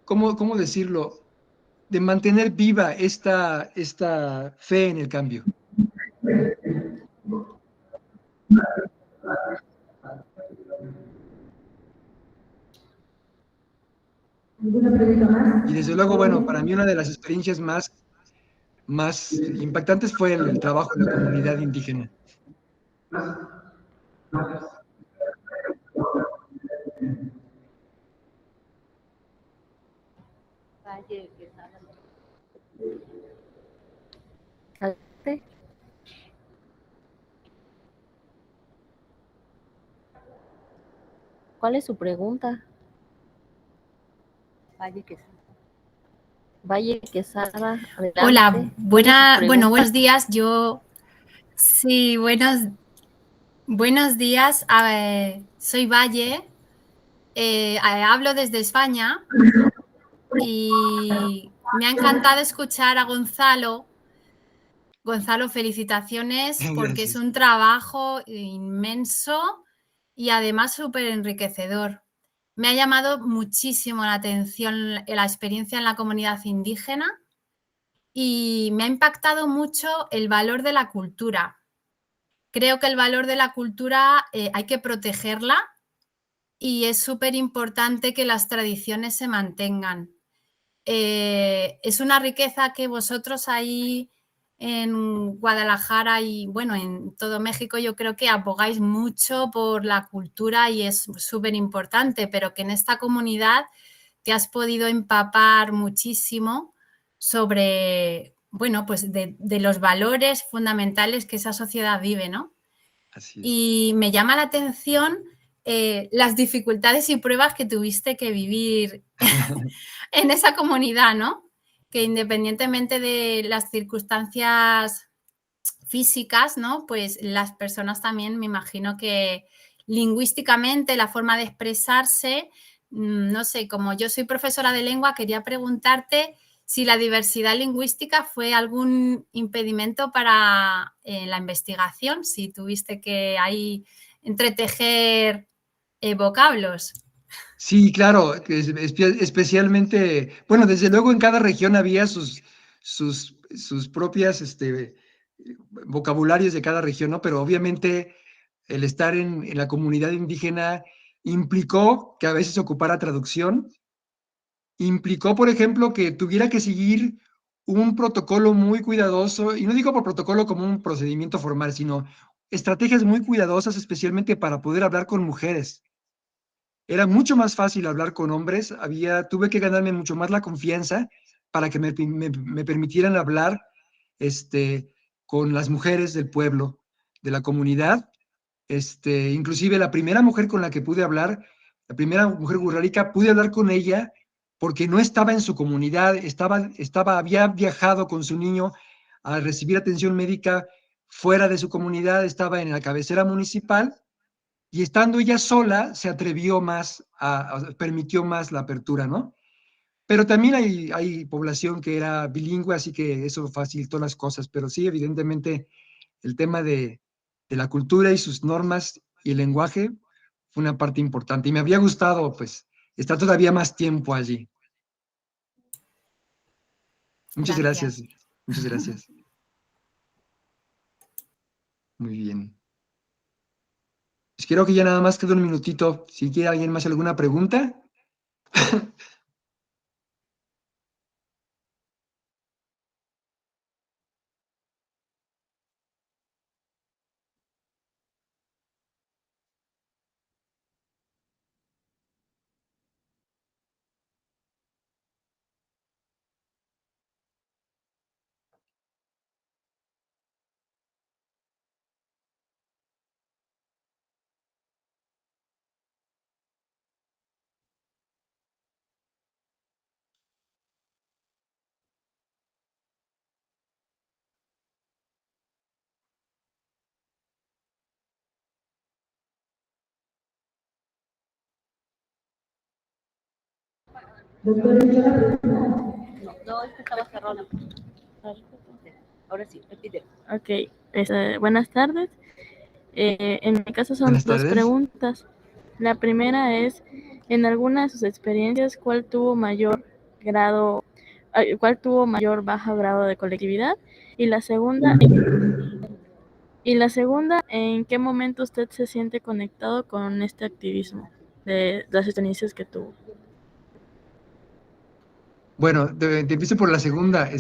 ¿cómo decirlo? De mantener viva esta fe en el cambio. ¿Alguna pregunta más? Y desde luego, bueno, para mí una de las experiencias más impactantes fue el trabajo en la comunidad indígena. ¿Cuál es su pregunta? Valle Quesada, adelante. Hola, buenos días. Sí, buenos días. Soy Valle. Hablo desde España y me ha encantado escuchar a Gonzalo. Gonzalo, felicitaciones porque Gracias. es un trabajo inmenso y además súper enriquecedor. Me ha llamado muchísimo la atención la experiencia en la comunidad indígena y me ha impactado mucho el valor de la cultura. Creo que el valor de la cultura hay que protegerla y es súper importante que las tradiciones se mantengan. Es una riqueza que vosotros ahí en Guadalajara y bueno, en todo México yo creo que abogáis mucho por la cultura y es súper importante, pero que en esta comunidad te has podido empapar muchísimo sobre, bueno, pues de los valores fundamentales que esa sociedad vive, ¿no? Así es. Y me llama la atención las dificultades y pruebas que tuviste que vivir en esa comunidad, ¿no? Que independientemente de las circunstancias físicas, ¿no? Pues las personas también, me imagino que lingüísticamente, la forma de expresarse, no sé, como yo soy profesora de lengua, quería preguntarte si la diversidad lingüística fue algún impedimento para la investigación, si tuviste que ahí entretejer vocablos. Sí, claro, especialmente, bueno, desde luego en cada región había sus propias vocabularios de cada región, ¿no? Pero obviamente el estar en la comunidad indígena implicó que a veces ocupara traducción, implicó, por ejemplo, que tuviera que seguir un protocolo muy cuidadoso, y no digo por protocolo como un procedimiento formal, sino estrategias muy cuidadosas, especialmente para poder hablar con mujeres. Era mucho más fácil hablar con hombres, tuve que ganarme mucho más la confianza para que me permitieran hablar con las mujeres del pueblo, de la comunidad. Inclusive la primera mujer con la que pude hablar, la primera mujer gurrárica, pude hablar con ella porque no estaba en su comunidad, había viajado con su niño a recibir atención médica fuera de su comunidad, estaba en la cabecera municipal, y estando ella sola, se atrevió más, permitió más la apertura, ¿no? Pero también hay población que era bilingüe, así que eso facilitó las cosas, pero sí, evidentemente, el tema de la cultura y sus normas y el lenguaje fue una parte importante, y me había gustado, pues, estar todavía más tiempo allí. Muchas gracias. Muchas gracias. Muy bien. Pues creo que ya nada más queda un minutito. Si quiere alguien más alguna pregunta. Doctor, ¿escuchó la pregunta? No, es que estaba cerrado. Ahora sí, repite. Ok, buenas tardes. En mi caso son Buenas dos tardes. preguntas. La primera es, en alguna de sus experiencias, ¿cuál tuvo mayor bajo grado de colectividad? Y la segunda, ¿en qué momento usted se siente conectado con este activismo de las experiencias que tuvo? Bueno, te empiezo por la segunda.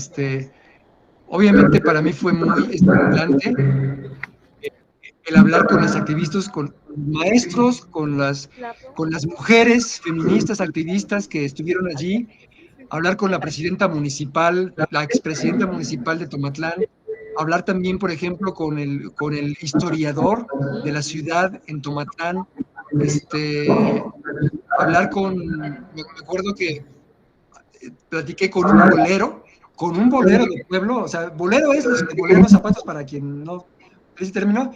Obviamente para mí fue muy estimulante el hablar con los activistas, con maestros, con las mujeres feministas activistas que estuvieron allí, hablar con la presidenta municipal, la expresidenta municipal de Tomatlán, hablar también, por ejemplo, con el historiador de la ciudad en Tomatlán, hablar me acuerdo que platiqué con un bolero de pueblo, o sea, bolero es los que bolean los zapatos para quien no, ese término,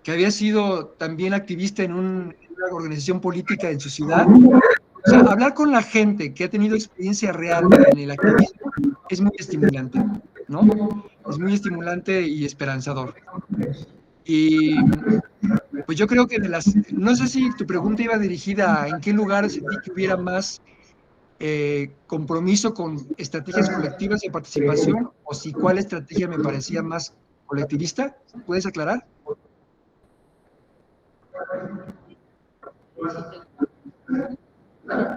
que había sido también activista en una organización política en su ciudad. O sea, hablar con la gente que ha tenido experiencia real en el activismo es muy estimulante, ¿no? Es muy estimulante y esperanzador. Y pues yo creo que no sé si tu pregunta iba dirigida a en qué lugar sentí que hubiera más compromiso con estrategias colectivas de participación o si cuál estrategia me parecía más colectivista. ¿Puedes aclarar?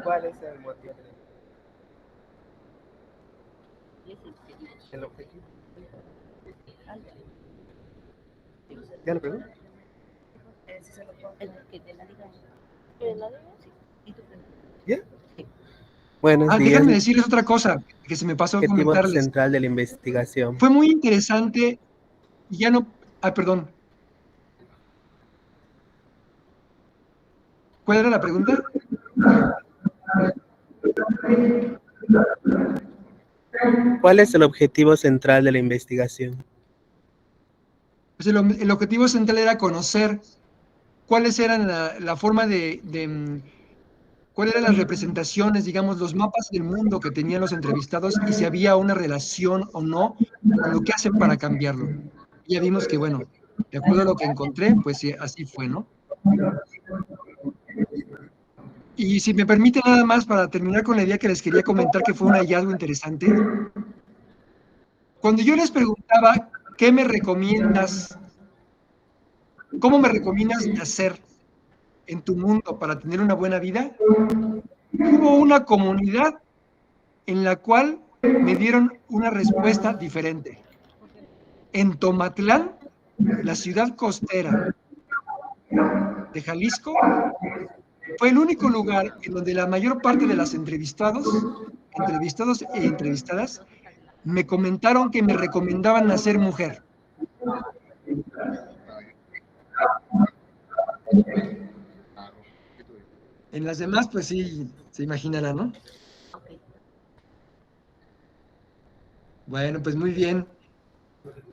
¿Cuál es el motivo? ¿El objetivo? ¿Ya lo pregunto? ¿Ya? Buenos días. Déjenme decirles otra cosa que se me pasó a Objetivo comentarles. central de la investigación. Fue muy interesante y ya no... perdón. ¿Cuál era la pregunta? ¿Cuál es el objetivo central de la investigación? Pues el objetivo central era conocer cuáles eran la forma cuáles eran las representaciones, digamos, los mapas del mundo que tenían los entrevistados y si había una relación o no con lo que hacen para cambiarlo. Y ya vimos que, bueno, de acuerdo a lo que encontré, pues sí, así fue, ¿no? Y si me permite nada más para terminar con la idea que les quería comentar, que fue un hallazgo interesante. Cuando yo les preguntaba, ¿qué me recomiendas? ¿Cómo me recomiendas hacer en tu mundo para tener una buena vida? Hubo una comunidad en la cual me dieron una respuesta diferente. En Tomatlán, la ciudad costera de Jalisco, fue el único lugar en donde la mayor parte de las entrevistados e entrevistadas me comentaron que me recomendaban nacer mujer. En las demás, pues sí, se imaginarán, ¿no? Bueno, pues muy bien.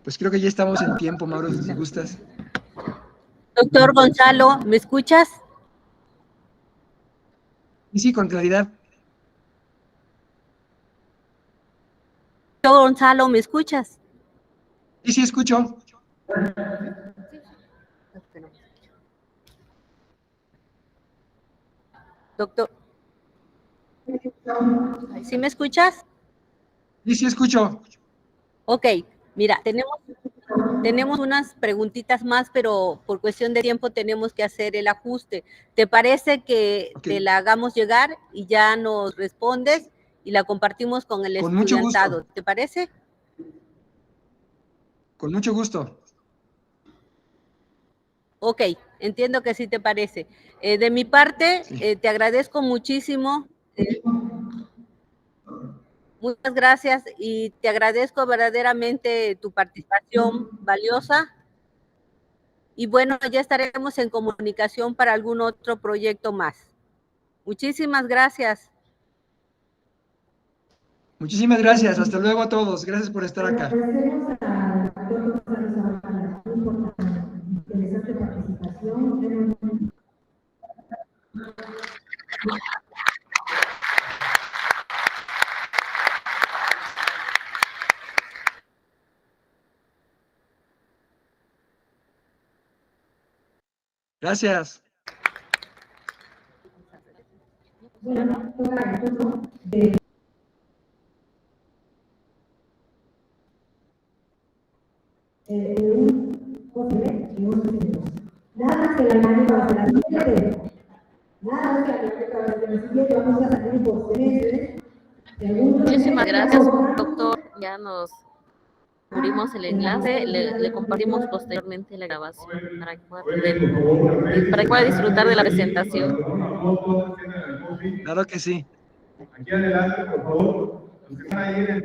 Pues creo que ya estamos en tiempo, Mauro, si gustas. Doctor Gonzalo, ¿me escuchas? Sí, con claridad. Doctor Gonzalo, ¿me escuchas? Sí, escucho. Doctor, ¿sí me escuchas? Sí, escucho. Ok, mira, tenemos unas preguntitas más, pero por cuestión de tiempo tenemos que hacer el ajuste. ¿Te parece que Ok. te la hagamos llegar y ya nos respondes y la compartimos con el Con mucho estudiantado? gusto. ¿Te parece? Con mucho gusto. Ok, entiendo que sí te parece. De mi parte, Sí. te agradezco muchísimo. Muchas gracias y te agradezco verdaderamente tu participación valiosa. Y bueno, ya estaremos en comunicación para algún otro proyecto más. Muchísimas gracias. Muchísimas gracias. Hasta luego a todos. Gracias por estar acá. Agradecemos al doctor Gonzalo Zavala por la interesante participación. Gracias. Bueno, toca el turno de un posible y un posible. Nada más que la mano va a ser la siguiente. Nada más que la mano va a ser la siguiente. Vamos a salir por semestre. Muchísimas gracias, doctor. Ya nos cubrimos el enlace, le compartimos posteriormente la grabación para que pueda disfrutar de la presentación. Claro que sí. Aquí adelante, por favor. Los que están ahí en el